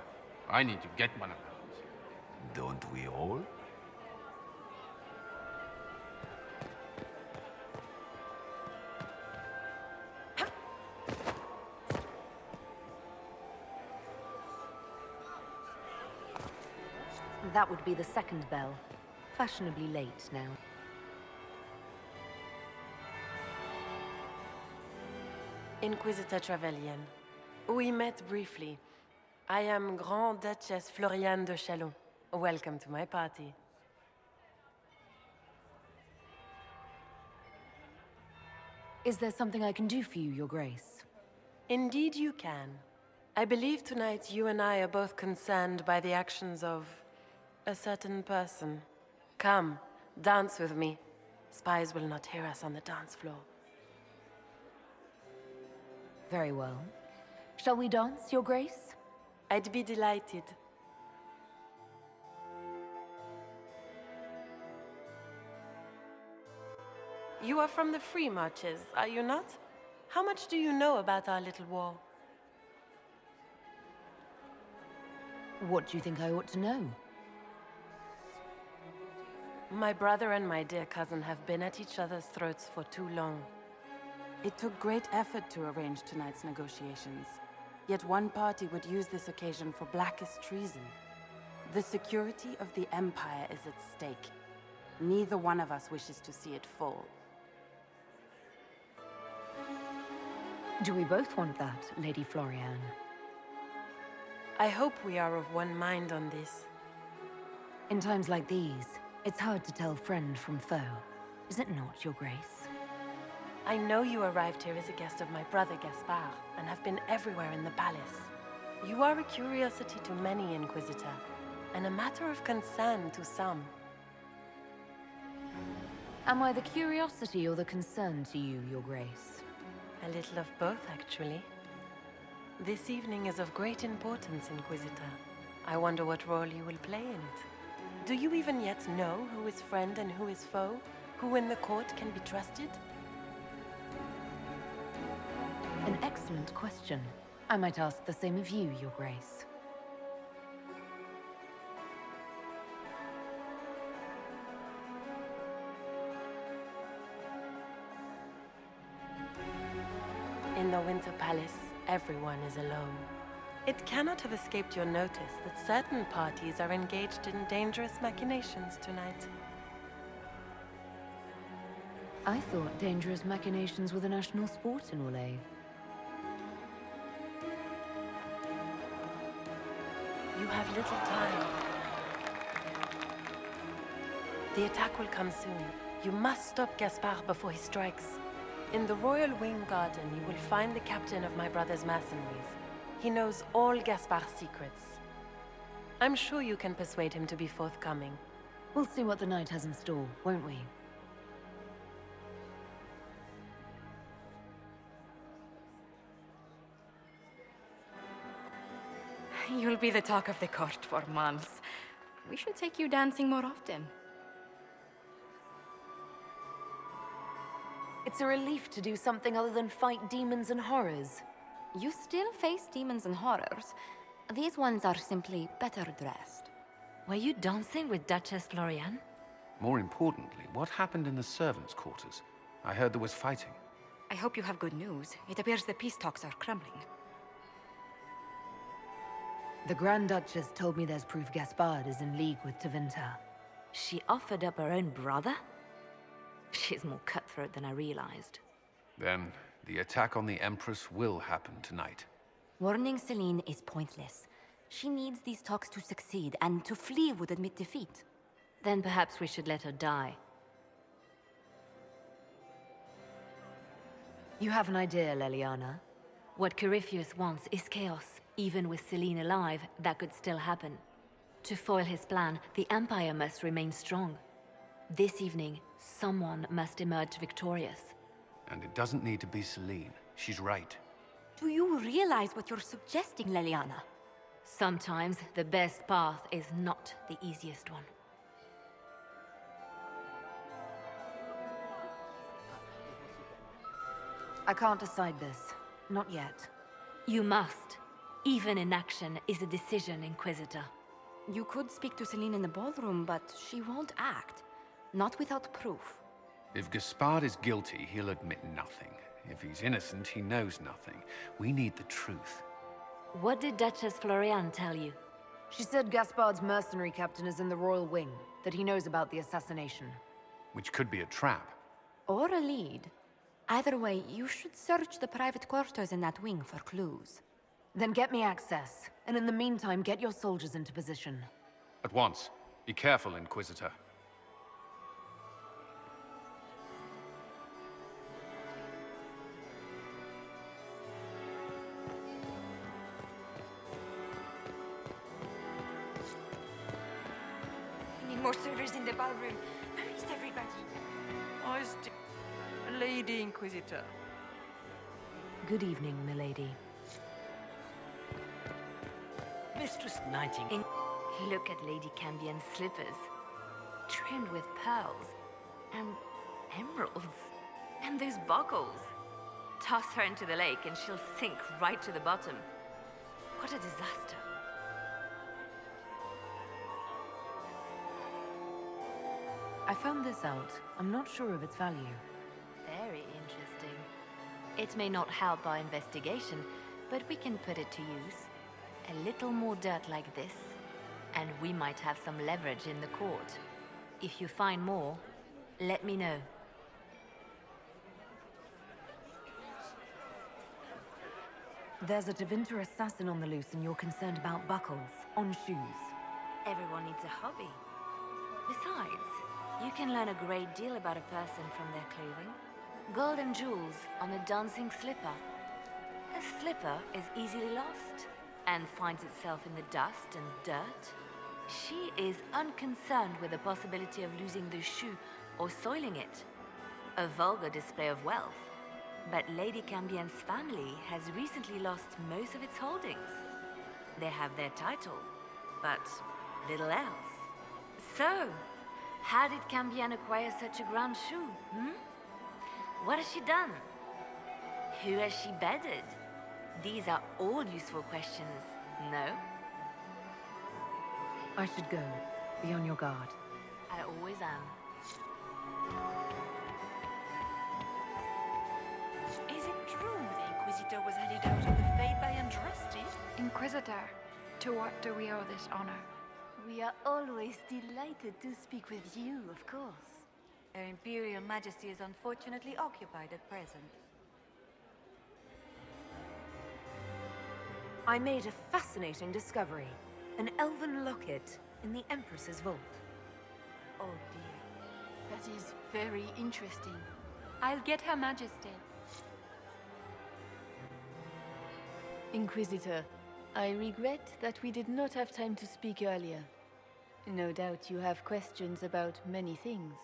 I need to get one of those. Don't we all? That would be the second bell. Fashionably late now. Inquisitor Trevelyan. We met briefly. I am Grand Duchess Floriane de Chalon. Welcome to my party. Is there something I can do for you, Your Grace? Indeed you can. I believe tonight you and I are both concerned by the actions of a certain person. Come, dance with me. Spies will not hear us on the dance floor. Very well. Shall we dance, Your Grace? I'd be delighted. You are from the Free Marches, are you not? How much do you know about our little war? What do you think I ought to know? My brother and my dear cousin have been at each other's throats for too long. It took great effort to arrange tonight's negotiations. Yet one party would use this occasion for blackest treason. The security of the Empire is at stake. Neither one of us wishes to see it fall. Do we both want that, Lady Floriane? I hope we are of one mind on this. In times like these, it's hard to tell friend from foe. Is it not, Your Grace? I know you arrived here as a guest of my brother Gaspard, and have been everywhere in the palace. You are a curiosity to many, Inquisitor, and a matter of concern to some. Am I the curiosity or the concern to you, Your Grace? A little of both, actually. This evening is of great importance, Inquisitor. I wonder what role you will play in it. Do you even yet know who is friend and who is foe? Who in the court can be trusted? An excellent question. I might ask the same of you, Your Grace. In the Winter Palace, everyone is alone. It cannot have escaped your notice that certain parties are engaged in dangerous machinations tonight. I thought dangerous machinations were the national sport in Orlais. You have little time. The attack will come soon. You must stop Gaspard before he strikes. In the Royal Wing Garden, you will find the captain of my brother's mercenaries. He knows all Gaspard's secrets. I'm sure you can persuade him to be forthcoming. We'll see what the night has in store, won't we? You'll be the talk of the court for months. We should take you dancing more often. It's a relief to do something other than fight demons and horrors. You still face demons and horrors. These ones are simply better dressed. Were you dancing with Duchess Floriane? More importantly, what happened in the servants' quarters? I heard there was fighting. I hope you have good news. It appears the peace talks are crumbling. The Grand Duchess told me there's proof Gaspard is in league with Tevinter. She offered up her own brother? She's more cutthroat than I realized. Then, the attack on the Empress will happen tonight. Warning Celine is pointless. She needs these talks to succeed, and to flee would admit defeat. Then perhaps we should let her die. You have an idea, Leliana? What Corypheus wants is chaos. Even with Celine alive, that could still happen. To foil his plan, the Empire must remain strong. This evening, someone must emerge victorious. And it doesn't need to be Celine. She's right. Do you realize what you're suggesting, Leliana? Sometimes the best path is not the easiest one. I can't decide this. Not yet. You must. Even inaction is a decision, Inquisitor. You could speak to Celine in the ballroom, but she won't act. Not without proof. If Gaspard is guilty, he'll admit nothing. If he's innocent, he knows nothing. We need the truth. What did Duchess Floriane tell you? She said Gaspard's mercenary captain is in the Royal Wing, that he knows about the assassination. Which could be a trap. Or a lead. Either way, you should search the private quarters in that wing for clues. Then get me access, and in the meantime, get your soldiers into position. At once. Be careful, Inquisitor. We need more servers in the ballroom. Where is everybody? Lady Inquisitor. Good evening, milady. Mistress Nightingale. Look at Lady Cambion's slippers, trimmed with pearls and emeralds. And those buckles. Toss her into the lake and she'll sink right to the bottom. What a disaster. I found this out. I'm not sure of its value. Very interesting. It may not help our investigation, but we can put it to use. A little more dirt like this, and we might have some leverage in the court. If you find more, let me know. There's a Tevinter assassin on the loose and you're concerned about buckles on shoes. Everyone needs a hobby. Besides, you can learn a great deal about a person from their clothing. Gold and jewels on a dancing slipper. A slipper is easily lost and finds itself in the dust and dirt. She is unconcerned with the possibility of losing the shoe or soiling it. A vulgar display of wealth. But Lady Cambion's family has recently lost most of its holdings. They have their title, but little else. So, how did Cambion acquire such a grand shoe, What has she done? Who has she bedded? These are all useful questions, no? I should go. Be on your guard. I always am. Is it true the Inquisitor was headed out of the Fade by Andraste? Inquisitor, to what do we owe this honor? We are always delighted to speak with you, of course. Her Imperial Majesty is unfortunately occupied at present. I made a fascinating discovery. An Elven Locket in the Empress's vault. Oh dear. That is very interesting. I'll get Her Majesty. Inquisitor, I regret that we did not have time to speak earlier. No doubt you have questions about many things.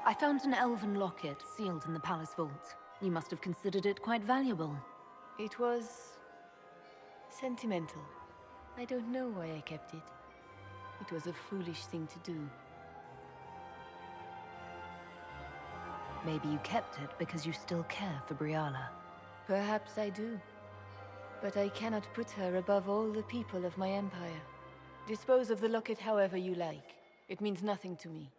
I found an Elven Locket sealed in the palace vault. You must have considered it quite valuable. It was sentimental. I don't know why I kept it. It was a foolish thing to do. Maybe you kept it because you still care for Briala. Perhaps I do. But I cannot put her above all the people of my empire. Dispose of the locket however you like. It means nothing to me.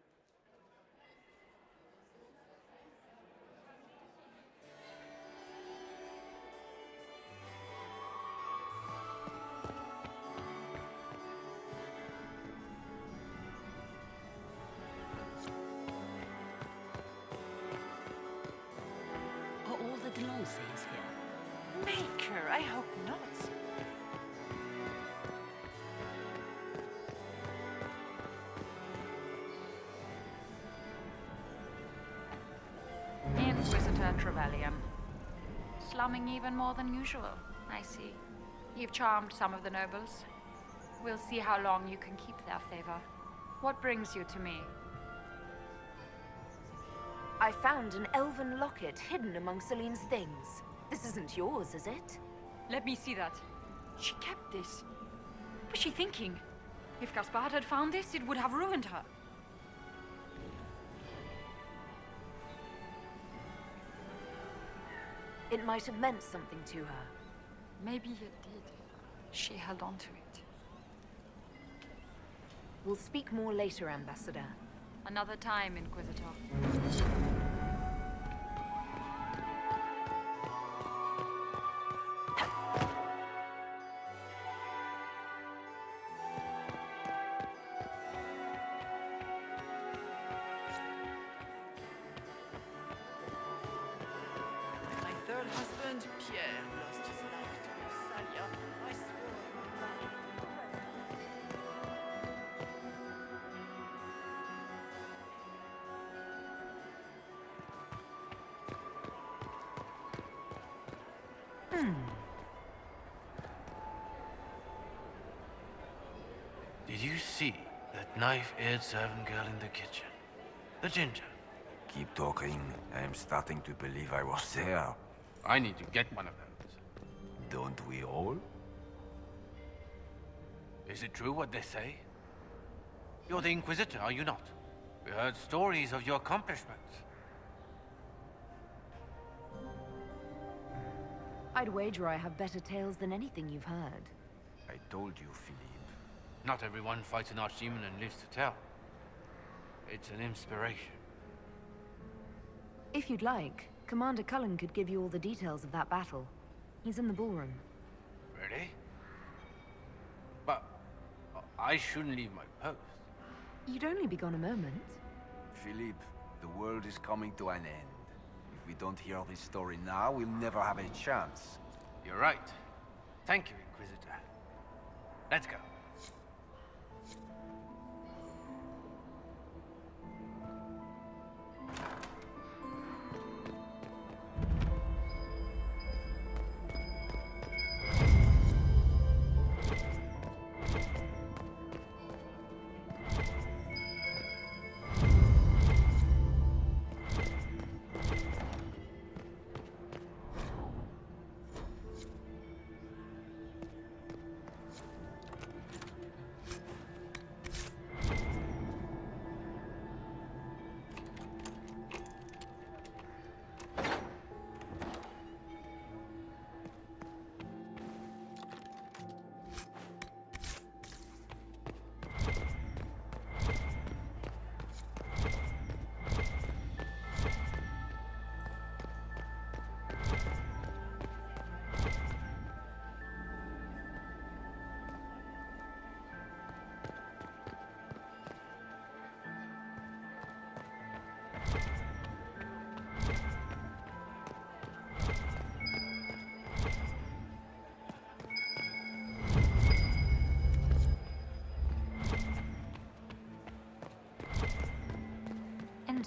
Things here. Maker, I hope not. Inquisitor Trevelyan. Slumming even more than usual, I see. You've charmed some of the nobles. We'll see how long you can keep their favor. What brings you to me? I found an Elven Locket hidden among Celine's things. This isn't yours, is it? Let me see that. She kept this. What was she thinking? If Gaspard had found this, it would have ruined her. It might have meant something to her. Maybe it did. She held on to it. We'll speak more later, Ambassador. Another time, Inquisitor. And Pierre lost his life to Salia. I swore I would not. Did you see that knife-eared servant girl in the kitchen? The ginger. Keep talking. I am starting to believe I was there. I need to get one of those. Don't we all? Is it true what they say? You're the Inquisitor, are you not? We heard stories of your accomplishments. I'd wager I have better tales than anything you've heard. I told you, Philippe. Not everyone fights an archdemon and lives to tell. It's an inspiration. If you'd like, Commander Cullen could give you all the details of that battle. He's in the ballroom. Really? But I shouldn't leave my post. You'd only be gone a moment. Philippe, the world is coming to an end. If we don't hear this story now, we'll never have a chance. You're right. Thank you, Inquisitor. Let's go.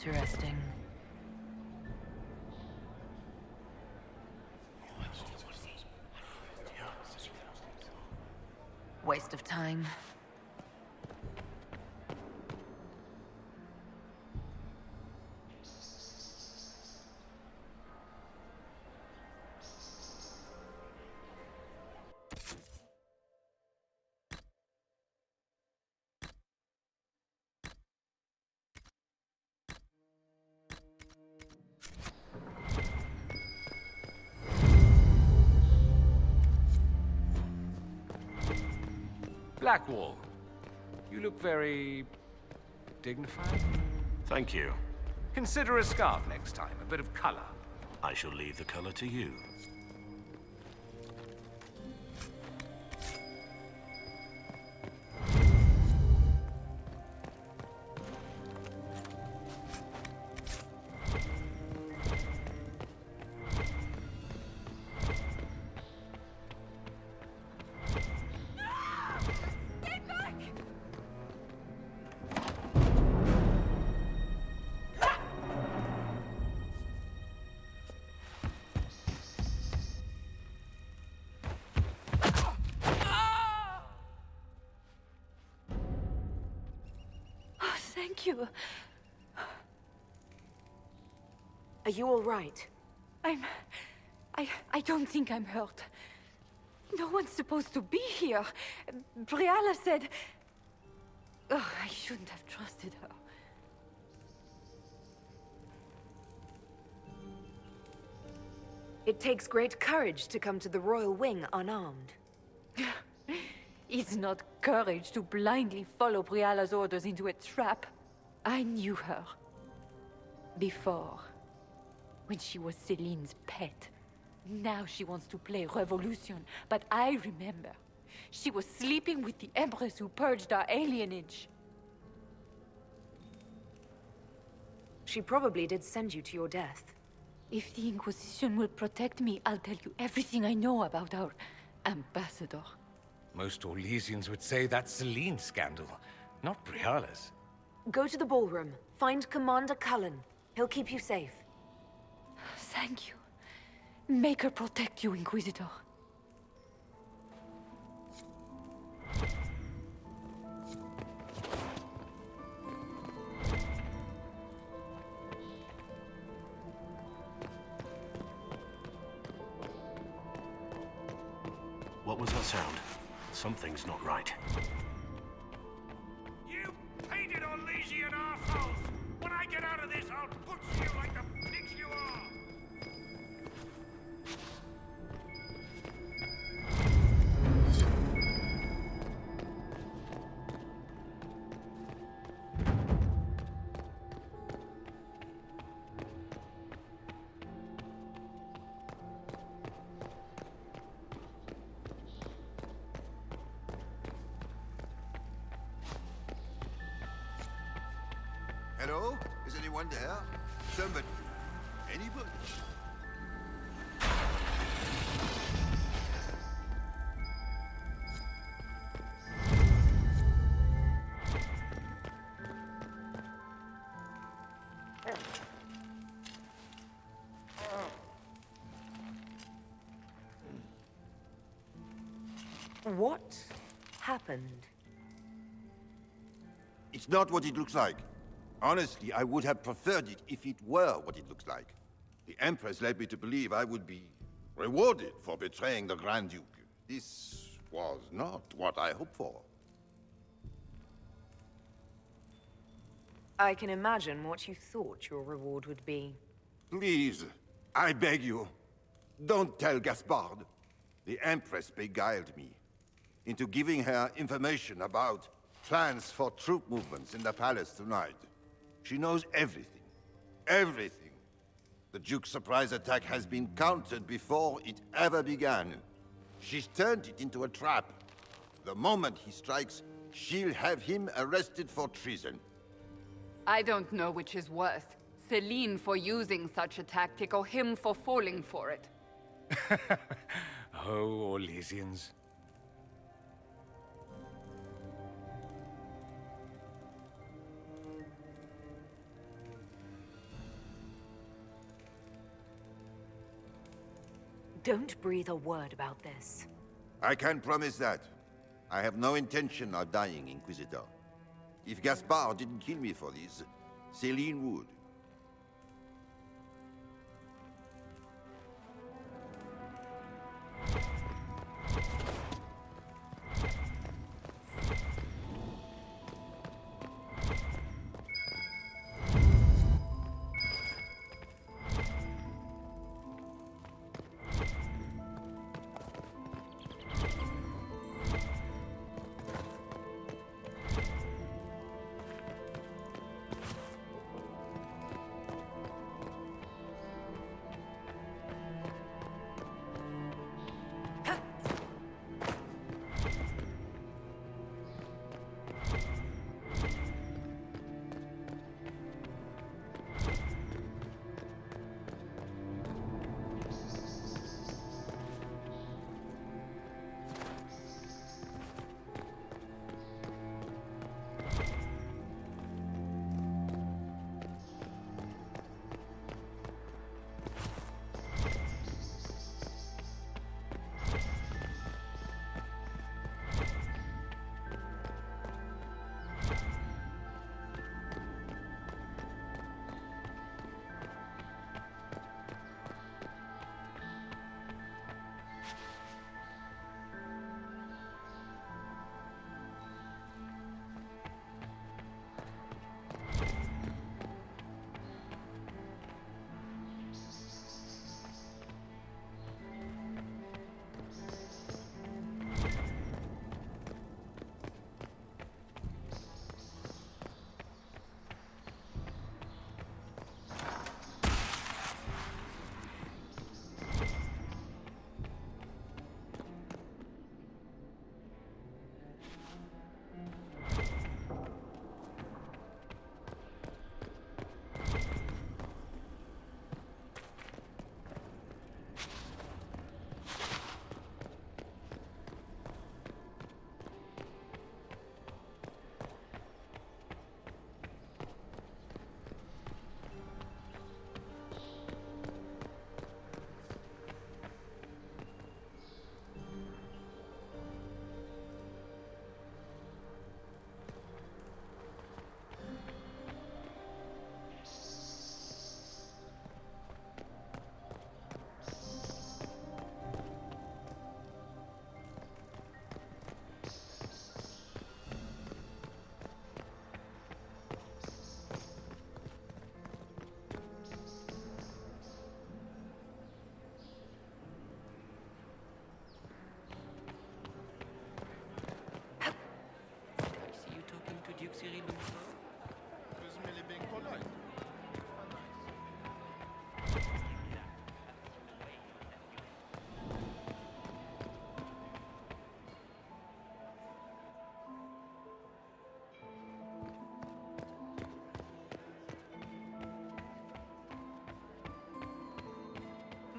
Interesting. Waste of time. Blackwall, you look very dignified. Thank you. Consider a scarf next time, a bit of color. I shall leave the color to you. Thank you. Are you all right? I don't think I'm hurt. No one's supposed to be here. Briala said... Oh, I shouldn't have trusted her. It takes great courage to come to the Royal Wing unarmed. It's not courage to blindly follow Briala's orders into a trap. I knew her. Before. When she was Celine's pet. Now she wants to play revolution, but I remember. She was sleeping with the Empress who purged our alienage. She probably did send you to your death. If the Inquisition will protect me, I'll tell you everything I know about our ambassador. Most Orlesians would say that's Celine's scandal, not Briala's. Go to the ballroom. Find Commander Cullen. He'll keep you safe. Thank you. Make her protect you, Inquisitor. What was that sound? Something's not right. You painted Orlesian assholes! When I get out of this, I'll butcher you like the pigs you are! Hello? Is anyone there? Somebody? Anybody? What happened? It's not what it looks like. Honestly, I would have preferred it if it were what it looks like. The Empress led me to believe I would be rewarded for betraying the Grand Duke. This was not what I hoped for. I can imagine what you thought your reward would be. Please, I beg you, don't tell Gaspard. The Empress beguiled me into giving her information about plans for troop movements in the palace tonight. She knows everything. Everything. The Duke's surprise attack has been countered before it ever began. She's turned it into a trap. The moment he strikes, she'll have him arrested for treason. I don't know which is worse. Celine for using such a tactic or him for falling for it. Oh, Orlesians. Don't breathe a word about this. I can promise that. I have no intention of dying, Inquisitor. If Gaspard didn't kill me for this, Celine would.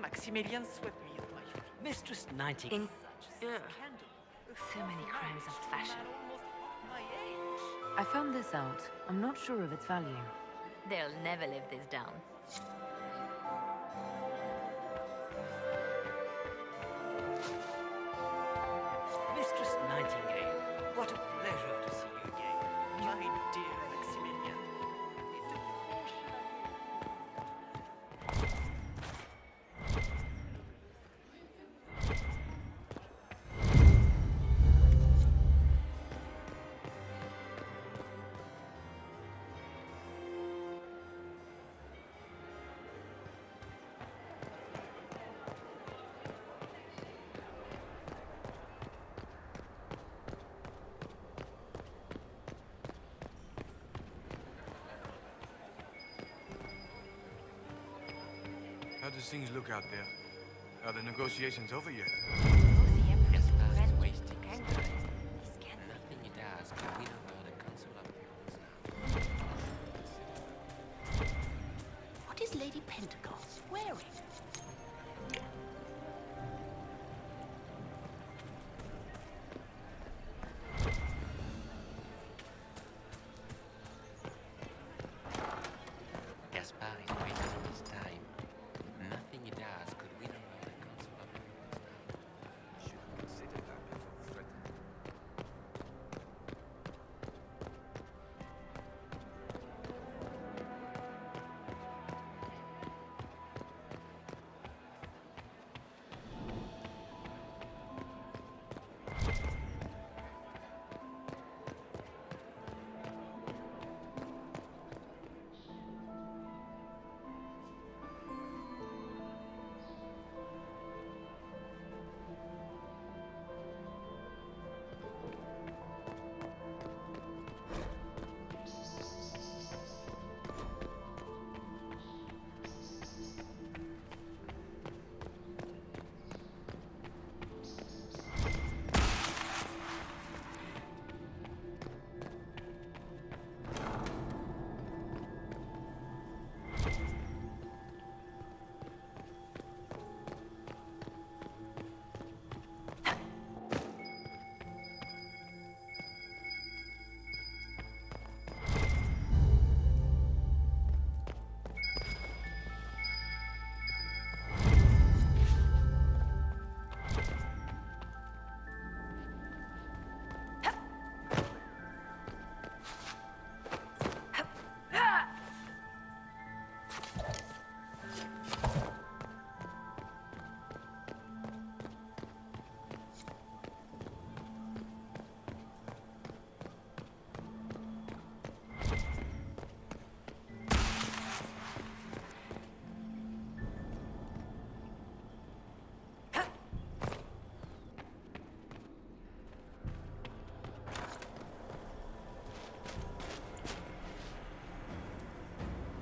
Maximilian swept me off my feet. Mistress Nightingale. So many crimes of fashion. I found this out. I'm not sure of its value. They'll never live this down. Mistress Nightingale, what a pleasure to see you again. My dear Maximilian. How does things look out there? Are the negotiations over yet? The Empress is wasting his time. Nothing he does can win over the Council of Heralds now. What is Lady Pentecost wearing? Gaspard is wasting his time. Nothing he does could win over the Council of Heralds now. Should consider that before threatening.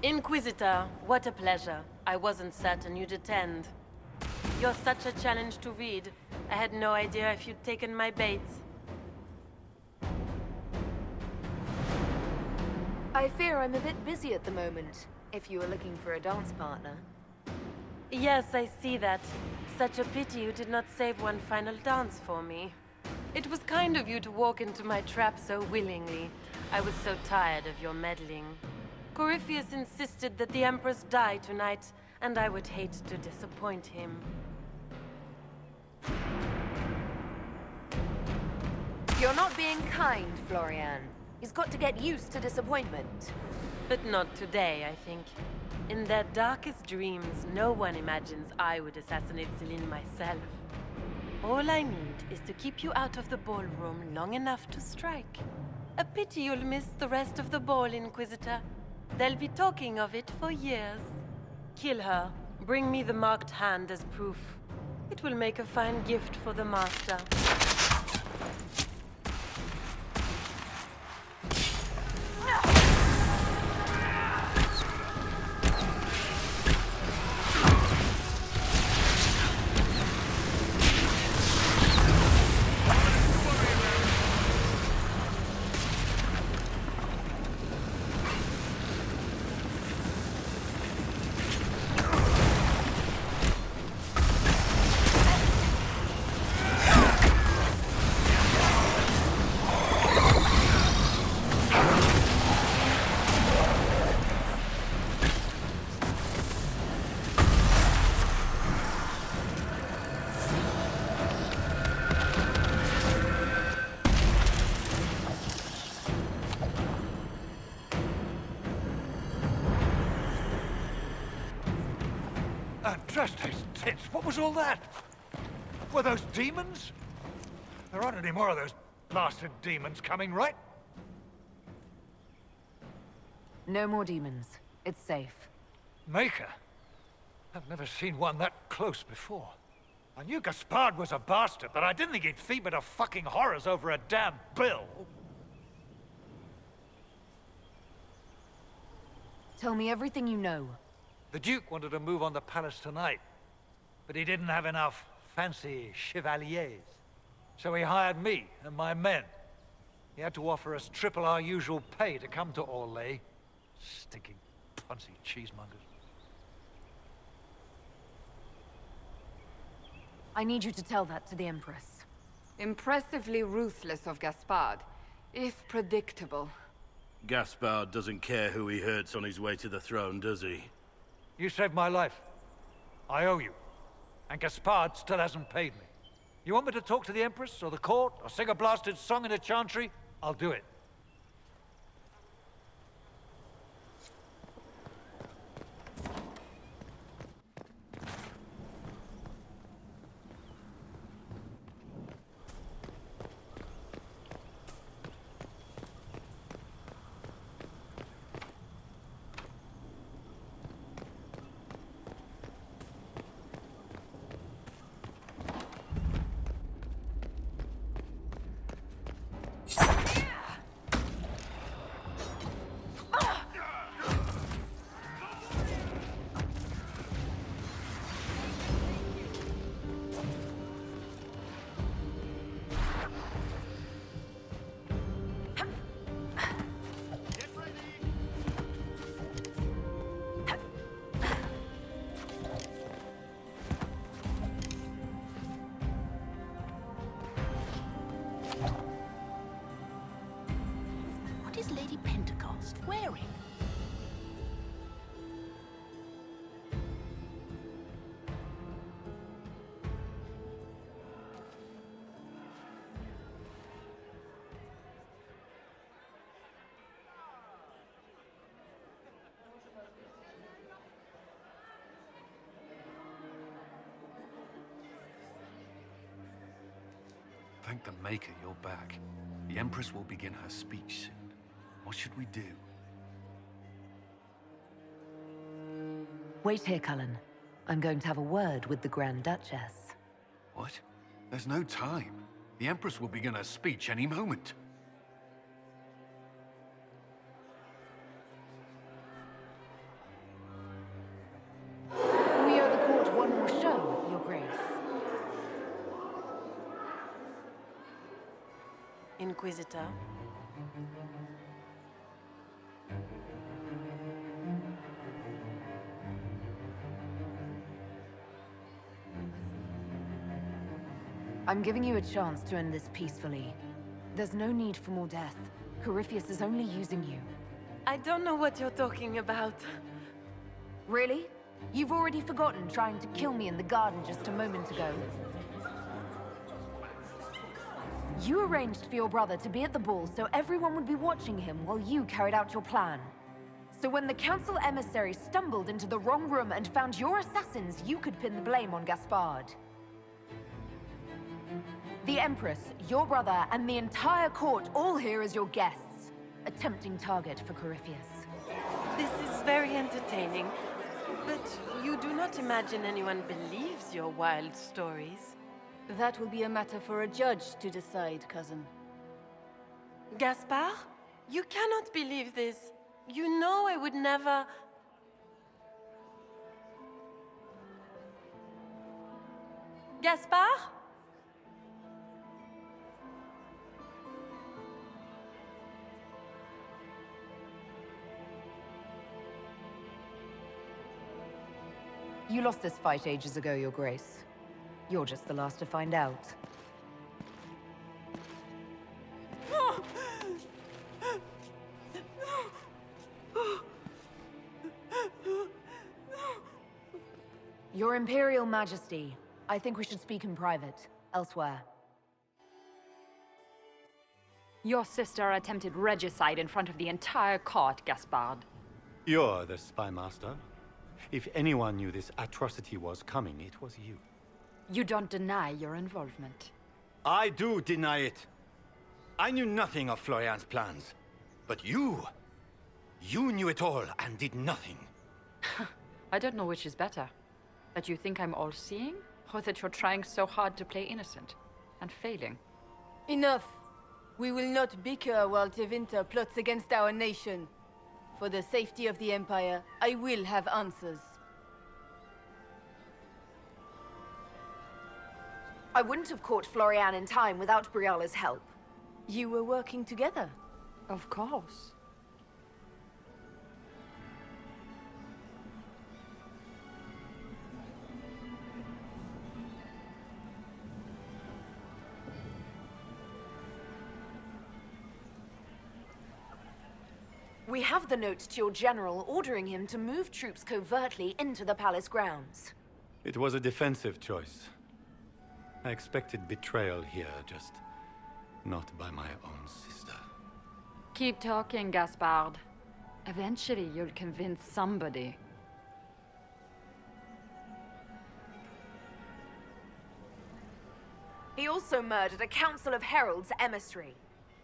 Inquisitor, what a pleasure. I wasn't certain you'd attend. You're such a challenge to read. I had no idea if you'd taken my bait. I fear I'm a bit busy at the moment, if you were looking for a dance partner. Yes, I see that. Such a pity you did not save one final dance for me. It was kind of you to walk into my trap so willingly. I was so tired of your meddling. Corypheus insisted that the Empress die tonight, and I would hate to disappoint him. You're not being kind, Florian. He's got to get used to disappointment. But not today, I think. In their darkest dreams, no one imagines I would assassinate Celine myself. All I need is to keep you out of the ballroom long enough to strike. A pity you'll miss the rest of the ball, Inquisitor. They'll be talking of it for years. Kill her. Bring me the marked hand as proof. It will make a fine gift for the Master. Trust those tits. What was all that? Were those demons? There aren't any more of those blasted demons coming, right? No more demons. It's safe. Maker? I've never seen one that close before. I knew Gaspard was a bastard, but I didn't think he'd feed me to fucking horrors over a damn bill. Tell me everything you know. The Duke wanted to move on the palace tonight, but he didn't have enough fancy chevaliers. So he hired me and my men. He had to offer us triple our usual pay to come to Orlais. Stinking punsy cheesemongers. I need you to tell that to the Empress. Impressively ruthless of Gaspard, if predictable. Gaspard doesn't care who he hurts on his way to the throne, does he? You saved my life. I owe you. And Gaspard still hasn't paid me. You want me to talk to the Empress, or the court, or sing a blasted song in a chantry? I'll do it. What is Lady Pentecost wearing? Thank the Maker you're back. The Empress will begin her speech soon. What should we do? Wait here, Cullen. I'm going to have a word with the Grand Duchess. What? There's no time. The Empress will begin her speech any moment. We owe the court one more show, Your Grace. Inquisitor. I'm giving you a chance to end this peacefully. There's no need for more death. Corypheus is only using you. I don't know what you're talking about. Really? You've already forgotten trying to kill me in the garden just a moment ago. You arranged for your brother to be at the ball so everyone would be watching him while you carried out your plan. So when the council emissary stumbled into the wrong room and found your assassins, you could pin the blame on Gaspard. The Empress, your brother, and the entire court all here as your guests. A tempting target for Corypheus. This is very entertaining, but you do not imagine anyone believes your wild stories. That will be a matter for a judge to decide, cousin. Gaspard? You cannot believe this. You know I would never... Gaspard? You lost this fight ages ago, Your Grace. You're just the last to find out. Your Imperial Majesty, I think we should speak in private, elsewhere. Your sister attempted regicide in front of the entire court, Gaspard. You're the spy master. If anyone knew this atrocity was coming, it was you. You don't deny your involvement. I do deny it. I knew nothing of Florian's plans. But you knew it all and did nothing. I don't know which is better. That you think I'm all-seeing, or that you're trying so hard to play innocent and failing. Enough. We will not bicker while Tevinter plots against our nation. For the safety of the Empire, I will have answers. I wouldn't have caught Florian in time without Briala's help. You were working together? Of course. We have the note to your general ordering him to move troops covertly into the palace grounds. It was a defensive choice. I expected betrayal here, just not by my own sister. Keep talking, Gaspard. Eventually, you'll convince somebody. He also murdered a Council of Heralds emissary.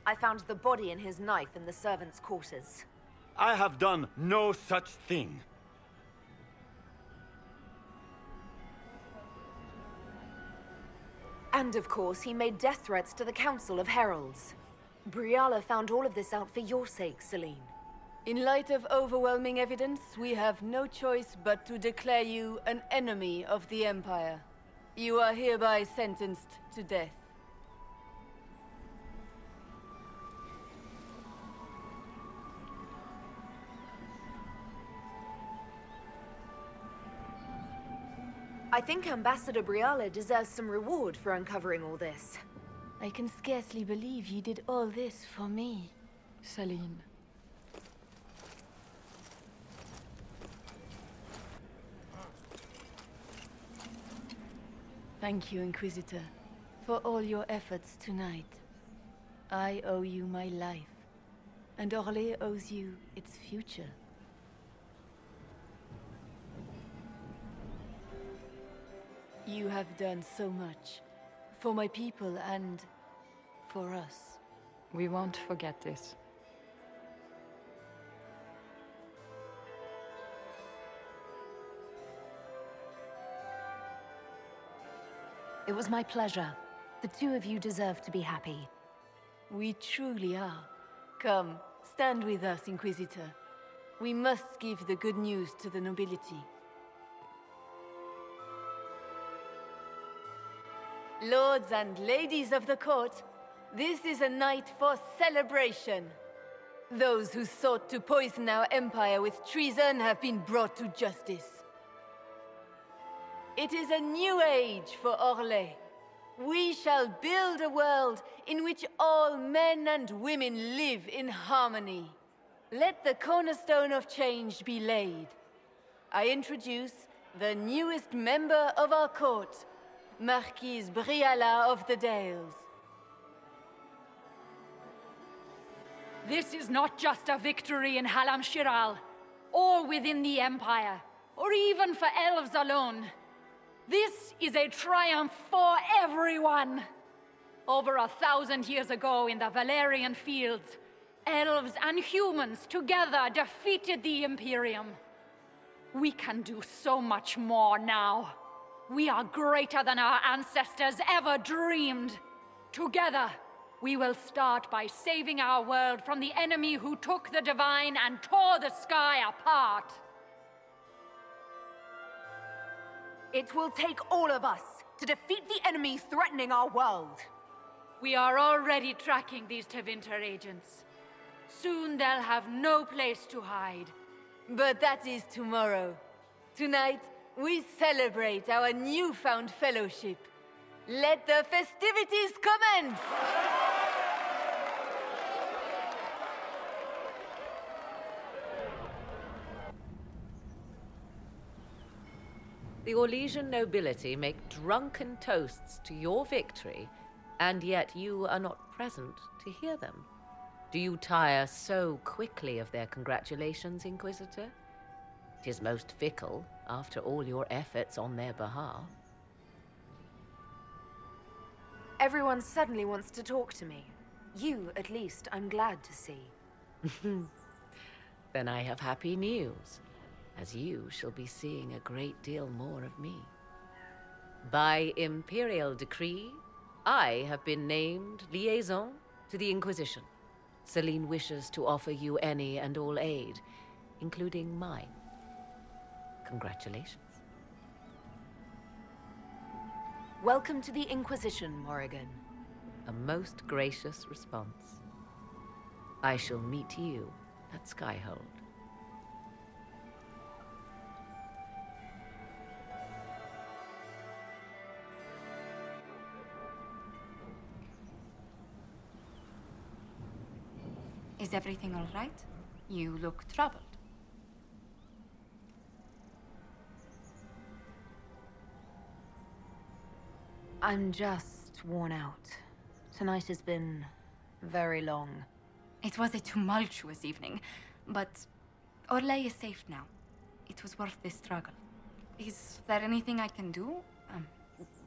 I found the body and his knife in the servants' quarters. I have done no such thing. And of course, he made death threats to the Council of Heralds. Briala found all of this out for your sake, Celine. In light of overwhelming evidence, we have no choice but to declare you an enemy of the Empire. You are hereby sentenced to death. I think Ambassador Briala deserves some reward for uncovering all this. I can scarcely believe you did all this for me. Celine. Thank you, Inquisitor, for all your efforts tonight. I owe you my life, and Orlais owes you its future. You have done so much, for my people and for us. We won't forget this. It was my pleasure. The two of you deserve to be happy. We truly are. Come, stand with us, Inquisitor. We must give the good news to the nobility. Lords and ladies of the court, this is a night for celebration. Those who sought to poison our empire with treason have been brought to justice. It is a new age for Orlais. We shall build a world in which all men and women live in harmony. Let the cornerstone of change be laid. I introduce the newest member of our court, Marquise Briala of the Dales. This is not just a victory in Halam Shiral, or within the Empire, or even for elves alone. This is a triumph for everyone! Over 1,000 years ago in the Valerian fields, elves and humans together defeated the Imperium. We can do so much more now. We are greater than our ancestors ever dreamed. Together, we will start by saving our world from the enemy who took the divine and tore the sky apart. It will take all of us to defeat the enemy threatening our world. We are already tracking these Tevinter agents. Soon they'll have no place to hide. But that is tomorrow. Tonight, we celebrate our newfound fellowship. Let the festivities commence! The Orlesian nobility make drunken toasts to your victory, and yet you are not present to hear them. Do you tire so quickly of their congratulations, Inquisitor? 'Tis most fickle, after all your efforts on their behalf. Everyone suddenly wants to talk to me. You, at least, I'm glad to see. Then I have happy news, as you shall be seeing a great deal more of me. By imperial decree, I have been named liaison to the Inquisition. Celine wishes to offer you any and all aid, including mine. Congratulations. Welcome to the Inquisition, Morrigan. A most gracious response. I shall meet you at Skyhold. Is everything all right? You look troubled. I'm just worn out. Tonight has been very long. It was a tumultuous evening, but Orlais is safe now. It was worth the struggle. Is there anything I can do?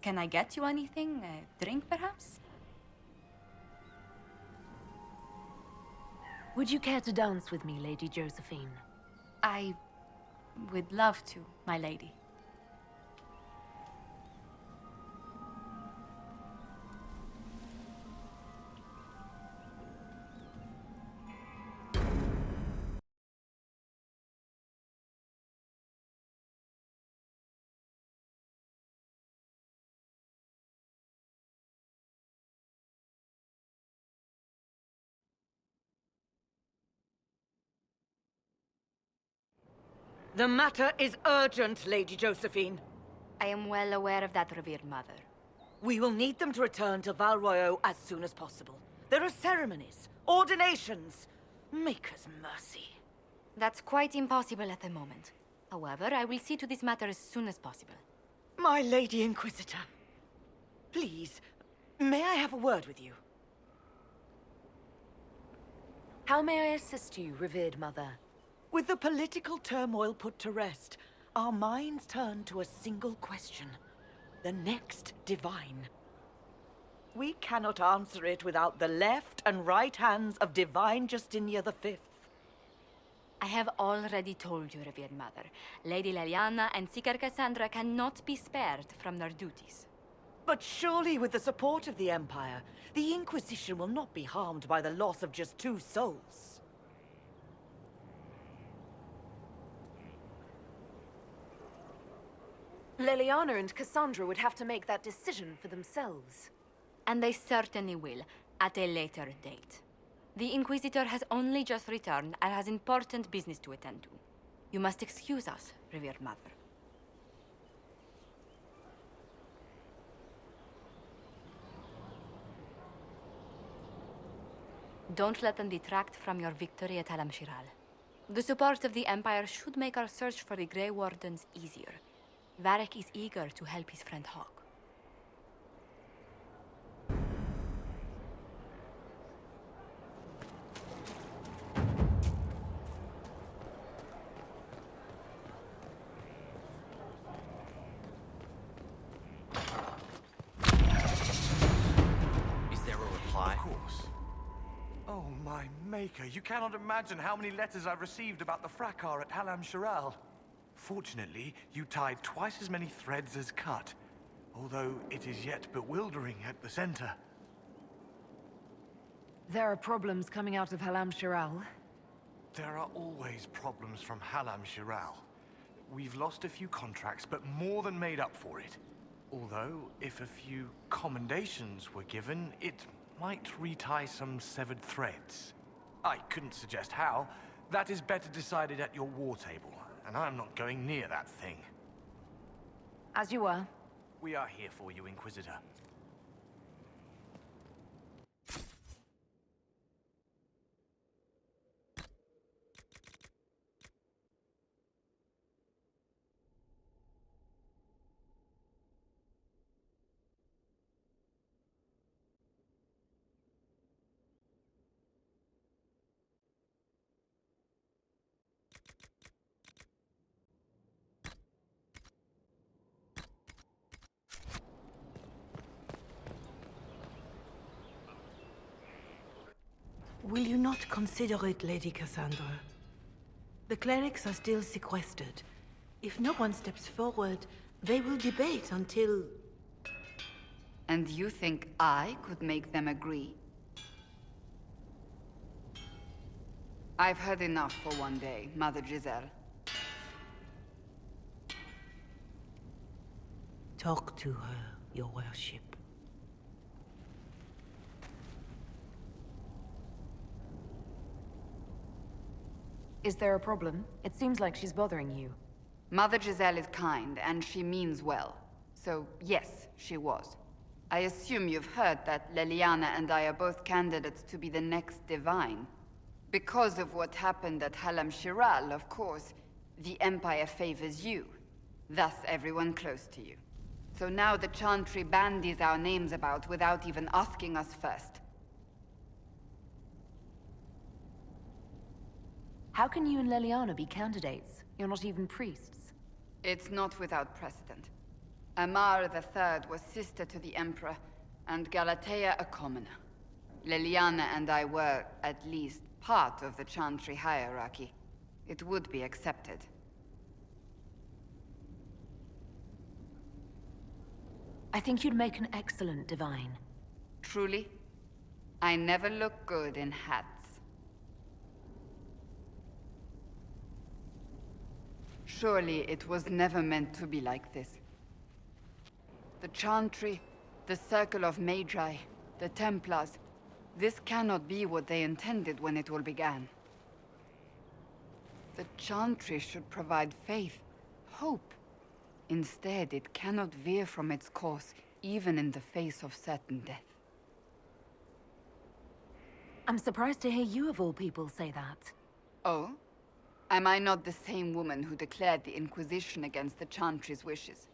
Can I get you anything? A drink, perhaps? Would you care to dance with me, Lady Josephine? I would love to, my lady. The matter is urgent, Lady Josephine. I am well aware of that, revered mother. We will need them to return to Val Royeaux as soon as possible. There are ceremonies, ordinations. Maker's mercy. That's quite impossible at the moment. However, I will see to this matter as soon as possible. My Lady Inquisitor, please, may I have a word with you? How may I assist you, revered mother? With the political turmoil put to rest, our minds turn to a single question. The next divine. We cannot answer it without the left and right hands of Divine Justinia V. I have already told you, revered mother. Lady Leliana and Seeker Cassandra cannot be spared from their duties. But surely with the support of the Empire, the Inquisition will not be harmed by the loss of just 2 souls. Leliana and Cassandra would have to make that decision for themselves. And they certainly will, at a later date. The Inquisitor has only just returned and has important business to attend to. You must excuse us, revered mother. Don't let them detract from your victory at Alam-Shiral. The support of the Empire should make our search for the Grey Wardens easier. Varric is eager to help his friend Hawk. Is there a reply? Of course. Oh, my maker, you cannot imagine how many letters I've received about the fracas at Alam-Shiral. Fortunately, you tied twice as many threads as cut, although it is yet bewildering at the center. There are problems coming out of Halam-Shiral. There are always problems from Halam-Shiral. We've lost a few contracts, but more than made up for it. Although, if a few commendations were given, it might retie some severed threads. I couldn't suggest how. That is better decided at your war table, and I'm not going near that thing. As you were. We are here for you, Inquisitor. Will you not consider it, Lady Cassandra? The clerics are still sequestered. If no one steps forward, they will debate until... And you think I could make them agree? I've heard enough for one day, Mother Giselle. Talk to her, your worship. Is there a problem? It seems like she's bothering you. Mother Giselle is kind, and she means well. So, yes, she was. I assume you've heard that Leliana and I are both candidates to be the next Divine. Because of what happened at Halam Shiral, of course, the Empire favors you. Thus, everyone close to you. So now the Chantry bandies our names about without even asking us first. How can you and Leliana be candidates? You're not even priests. It's not without precedent. Amar III was sister to the Emperor, and Galatea a commoner. Leliana and I were, at least, part of the Chantry hierarchy. It would be accepted. I think you'd make an excellent divine. Truly? I never look good in hats. Surely it was never meant to be like this. The Chantry, the Circle of Magi, the Templars, this cannot be what they intended when it all began. The Chantry should provide faith, hope. Instead, it cannot veer from its course, even in the face of certain death. I'm surprised to hear you of all people say that. Oh? Am I not the same woman who declared the Inquisition against the Chantry's wishes?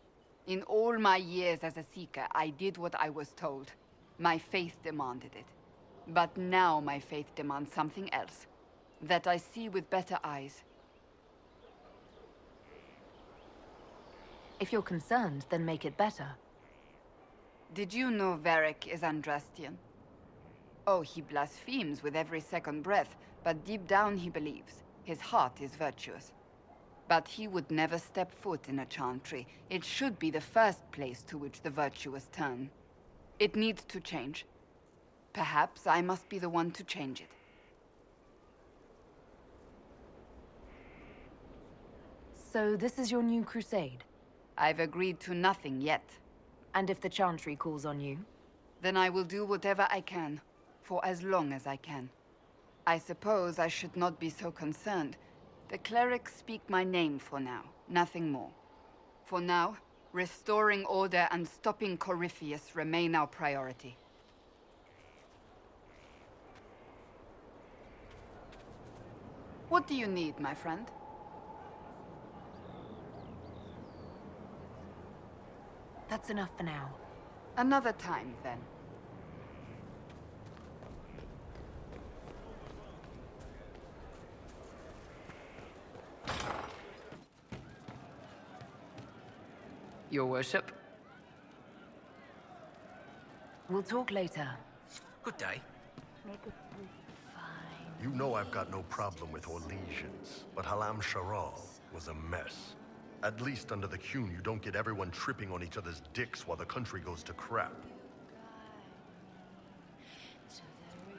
In all my years as a Seeker, I did what I was told. My faith demanded it. But now my faith demands something else. That I see with better eyes. If you're concerned, then make it better. Did you know Varric is Andrastian? Oh, he blasphemes with every second breath, but deep down he believes. His heart is virtuous. But he would never step foot in a Chantry. It should be the first place to which the virtuous turn. It needs to change. Perhaps I must be the one to change it. So this is your new crusade? I've agreed to nothing yet. And if the Chantry calls on you? Then I will do whatever I can, for as long as I can. I suppose I should not be so concerned. The clerics speak my name for now, nothing more. For now, restoring order and stopping Corypheus remain our priority. What do you need, my friend? That's enough for now. Another time, then. Your worship. We'll talk later. Good day. You know I've got no problem with Orlesians, but Halam Sharal was a mess. At least under the Qun, you don't get everyone tripping on each other's dicks while the country goes to crap.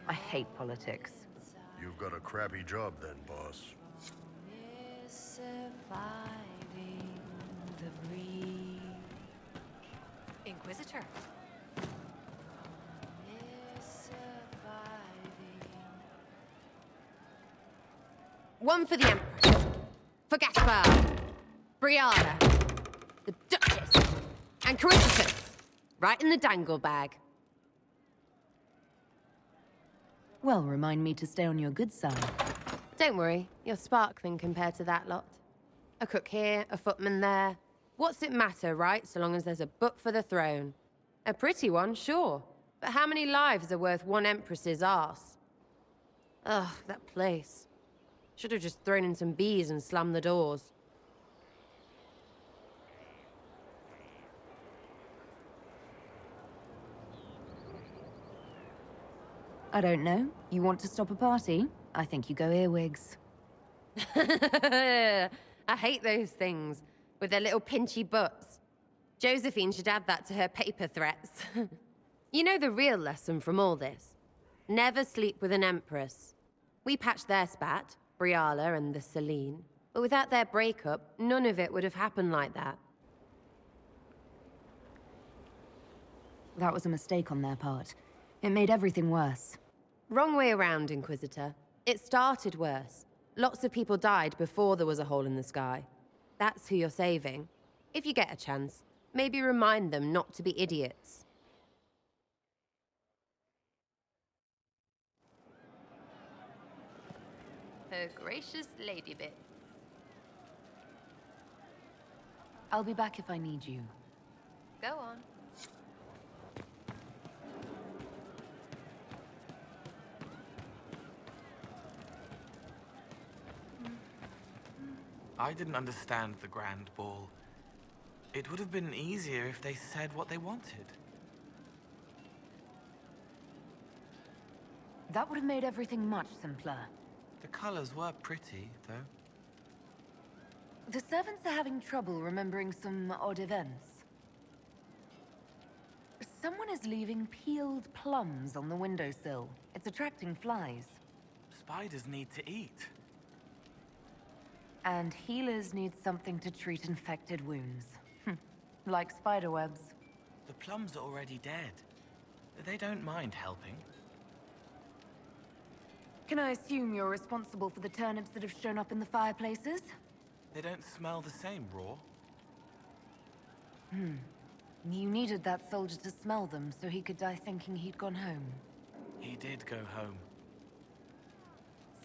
I hate politics. You've got a crappy job then, boss. Inquisitor. One for the Empress. For Gaspard. Brianna. The Duchess. And Corypheus. Right in the dangle bag. Well, remind me to stay on your good side. Don't worry, you're sparkling compared to that lot. A cook here, a footman there. What's it matter, right, so long as there's a book for the throne? A pretty one, sure. But how many lives are worth one Empress's arse? Ugh, that place. Should have just thrown in some bees and slammed the doors. I don't know. You want to stop a party? I think you go earwigs. I hate those things, with their little pinchy butts. Josephine should add that to her paper threats. You know the real lesson from all this? Never sleep with an Empress. We patched their spat, Briala and the Celine, but without their breakup, none of it would have happened like that. That was a mistake on their part. It made everything worse. Wrong way around, Inquisitor. It started worse. Lots of people died before there was a hole in the sky. That's who you're saving. If you get a chance, maybe remind them not to be idiots. Her gracious lady bit. I'll be back if I need you. Go on. I didn't understand the Grand Ball. It would have been easier if they said what they wanted. That would have made everything much simpler. The colors were pretty, though. The servants are having trouble remembering some odd events. Someone is leaving peeled plums on the windowsill. It's attracting flies. Spiders need to eat. And healers need something to treat infected wounds. Like spiderwebs. The plums are already dead. They don't mind helping. Can I assume you're responsible for the turnips that have shown up in the fireplaces? They don't smell the same raw. You needed that soldier to smell them so he could die thinking he'd gone home. He did go home.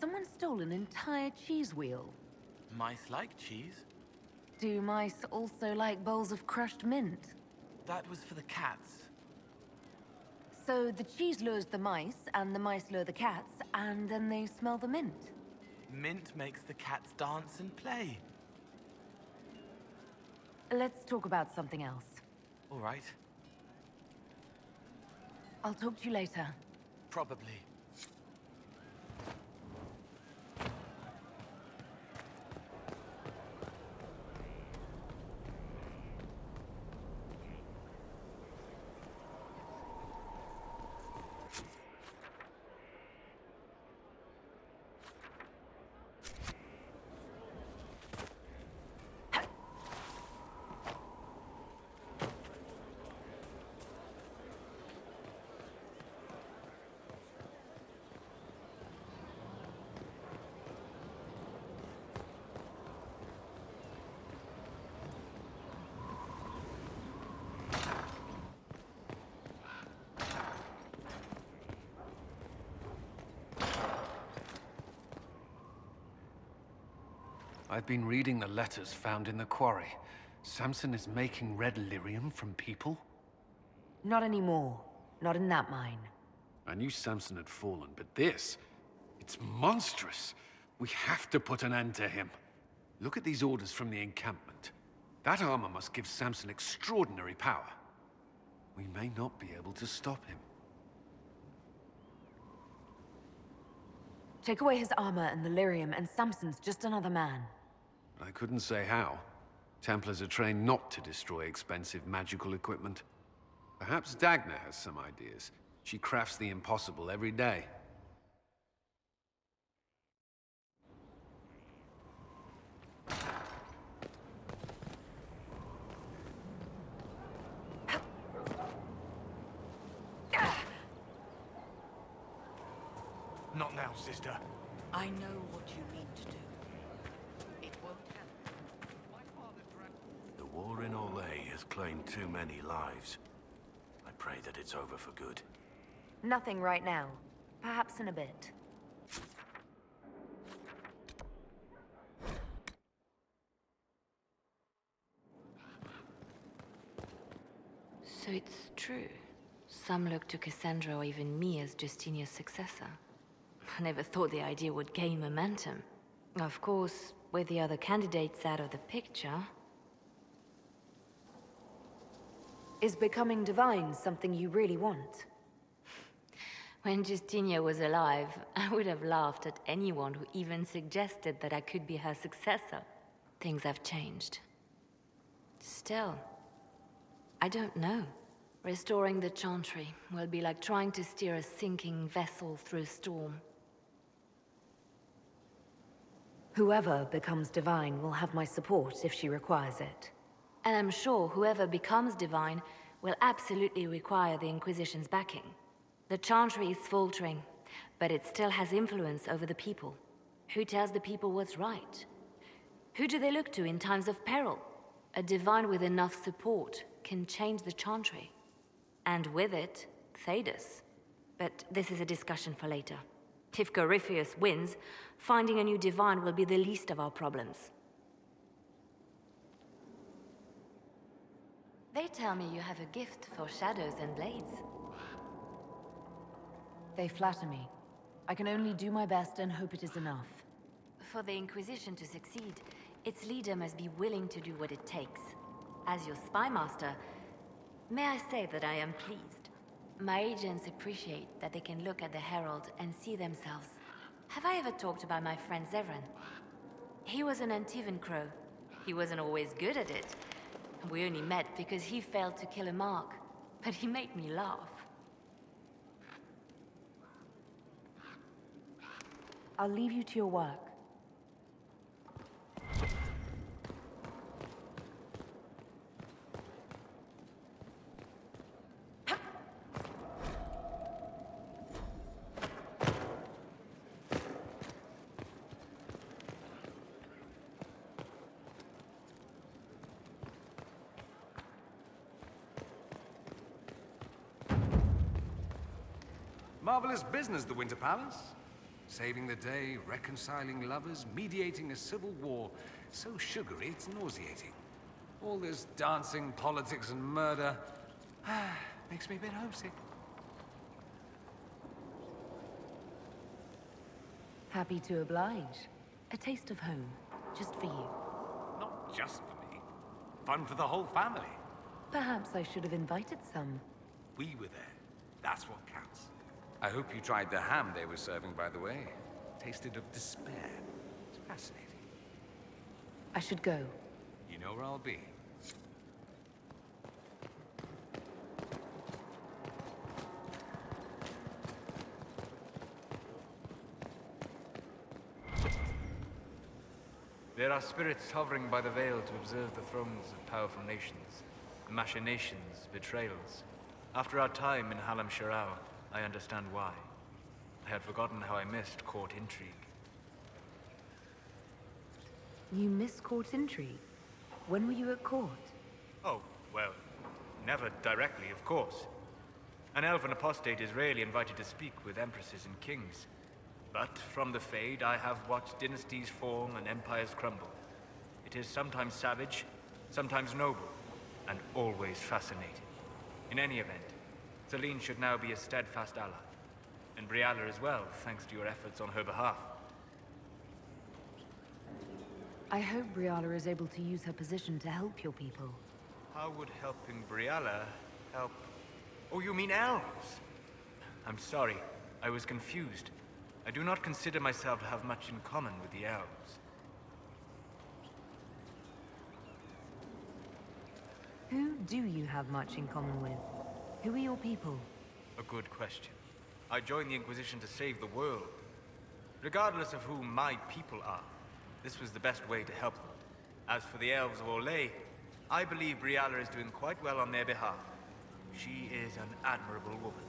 Someone stole an entire cheese wheel. Mice like cheese. Do mice also like bowls of crushed mint? That was for the cats. So the cheese lures the mice, and the mice lure the cats, and then they smell the mint. Mint makes the cats dance and play. Let's talk about something else. All right. I'll talk to you later. Probably. I've been reading the letters found in the quarry. Samson is making red lyrium from people? Not anymore. Not in that mine. I knew Samson had fallen, but this... it's monstrous. We have to put an end to him. Look at these orders from the encampment. That armor must give Samson extraordinary power. We may not be able to stop him. Take away his armor and the lyrium, and Samson's just another man. I couldn't say how. Templars are trained not to destroy expensive magical equipment. Perhaps Dagna has some ideas. She crafts the impossible every day. Not now, sister. I know what you mean to do. It won't happen. The war in Orlais has claimed too many lives. I pray that it's over for good. Nothing right now. Perhaps in a bit. So it's true. Some look to Cassandra or even me as Justinia's successor. I never thought the idea would gain momentum. Of course, with the other candidates out of the picture... Is becoming divine something you really want? When Justinia was alive, I would have laughed at anyone who even suggested that I could be her successor. Things have changed. Still, I don't know. Restoring the Chantry will be like trying to steer a sinking vessel through a storm. Whoever becomes divine will have my support if she requires it. And I'm sure whoever becomes divine will absolutely require the Inquisition's backing. The Chantry is faltering, but it still has influence over the people. Who tells the people what's right? Who do they look to in times of peril? A divine with enough support can change the Chantry. And with it, Thedas. But this is a discussion for later. If Corypheus wins, finding a new divine will be the least of our problems. They tell me you have a gift for shadows and blades. They flatter me. I can only do my best and hope it is enough. For the Inquisition to succeed, its leader must be willing to do what it takes. As your spy master, may I say that I am pleased. My agents appreciate that they can look at the Herald and see themselves. Have I ever talked about my friend Zevran? He was an Antivan crow. He wasn't always good at it. We only met because he failed to kill a mark. But he made me laugh. I'll leave you to your work. Marvelous business, the Winter Palace. Saving the day, reconciling lovers, mediating a civil war. So sugary, it's nauseating. All this dancing, politics, and murder makes me a bit homesick. Happy to oblige. A taste of home, just for you. Not just for me. Fun for the whole family. Perhaps I should have invited some. We were there. That's what counts. I hope you tried the ham they were serving, by the way. Tasted of despair. It's fascinating. I should go. You know where I'll be. There are spirits hovering by the veil to observe the thrones of powerful nations. Machinations, betrayals. After our time in Halam Shirao, I understand why. I had forgotten how I missed court intrigue. You miss court intrigue? When were you at court? Oh, well, never directly, of course. An elven apostate is rarely invited to speak with empresses and kings. But from the Fade, I have watched dynasties form and empires crumble. It is sometimes savage, sometimes noble, and always fascinating. In any event, Celine should now be a steadfast ally. And Brialla as well, thanks to your efforts on her behalf. I hope Brialla is able to use her position to help your people. How would helping Brialla help? Oh, you mean elves? I'm sorry, I was confused. I do not consider myself to have much in common with the elves. Who do you have much in common with? Who are your people? A good question. I joined the Inquisition to save the world. Regardless of who my people are, this was the best way to help them. As for the elves of Orlais, I believe Brialla is doing quite well on their behalf. She is an admirable woman.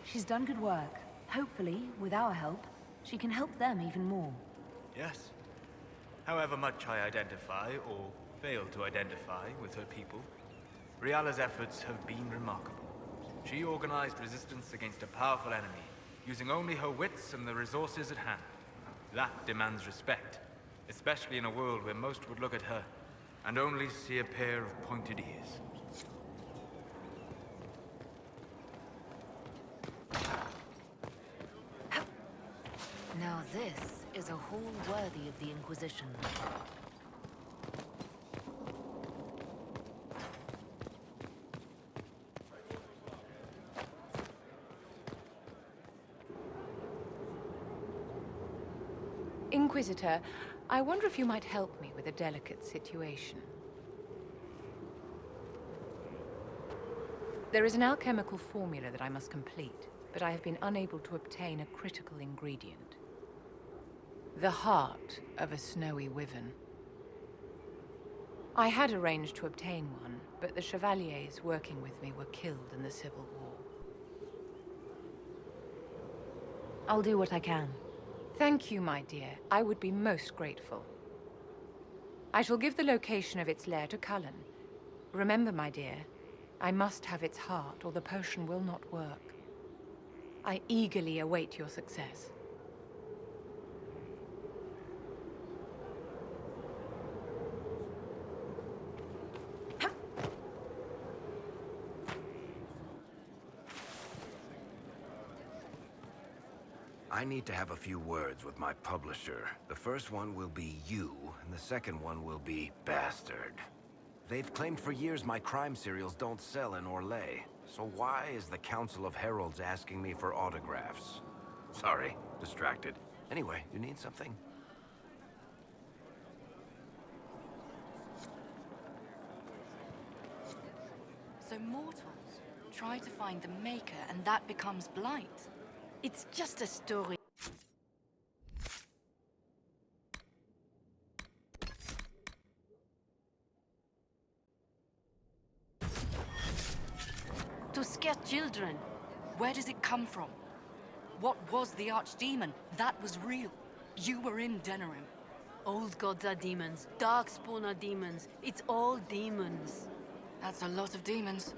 She's done good work. Hopefully, with our help, she can help them even more. Yes. However much I identify, or fail to identify, with her people, Brialla's efforts have been remarkable. She organized resistance against a powerful enemy, using only her wits and the resources at hand. That demands respect, especially in a world where most would look at her and only see a pair of pointed ears. Now this is a hall worthy of the Inquisition. Inquisitor, I wonder if you might help me with a delicate situation. There is an alchemical formula that I must complete, but I have been unable to obtain a critical ingredient. The heart of a snowy wyvern. I had arranged to obtain one, but the chevaliers working with me were killed in the Civil War. I'll do what I can. Thank you, my dear. I would be most grateful. I shall give the location of its lair to Cullen. Remember, my dear, I must have its heart, or the potion will not work. I eagerly await your success. I need to have a few words with my publisher. The first one will be you, and the second one will be Bastard. They've claimed for years my crime serials don't sell in Orlais. So why is the Council of Heralds asking me for autographs? Sorry, distracted. Anyway, you need something? So mortals try to find the Maker, and that becomes blight. It's just a story. To scare children. Where does it come from? What was the Archdemon? That was real. You were in Venatorium. Old gods are demons. Darkspawn are demons. It's all demons. That's a lot of demons.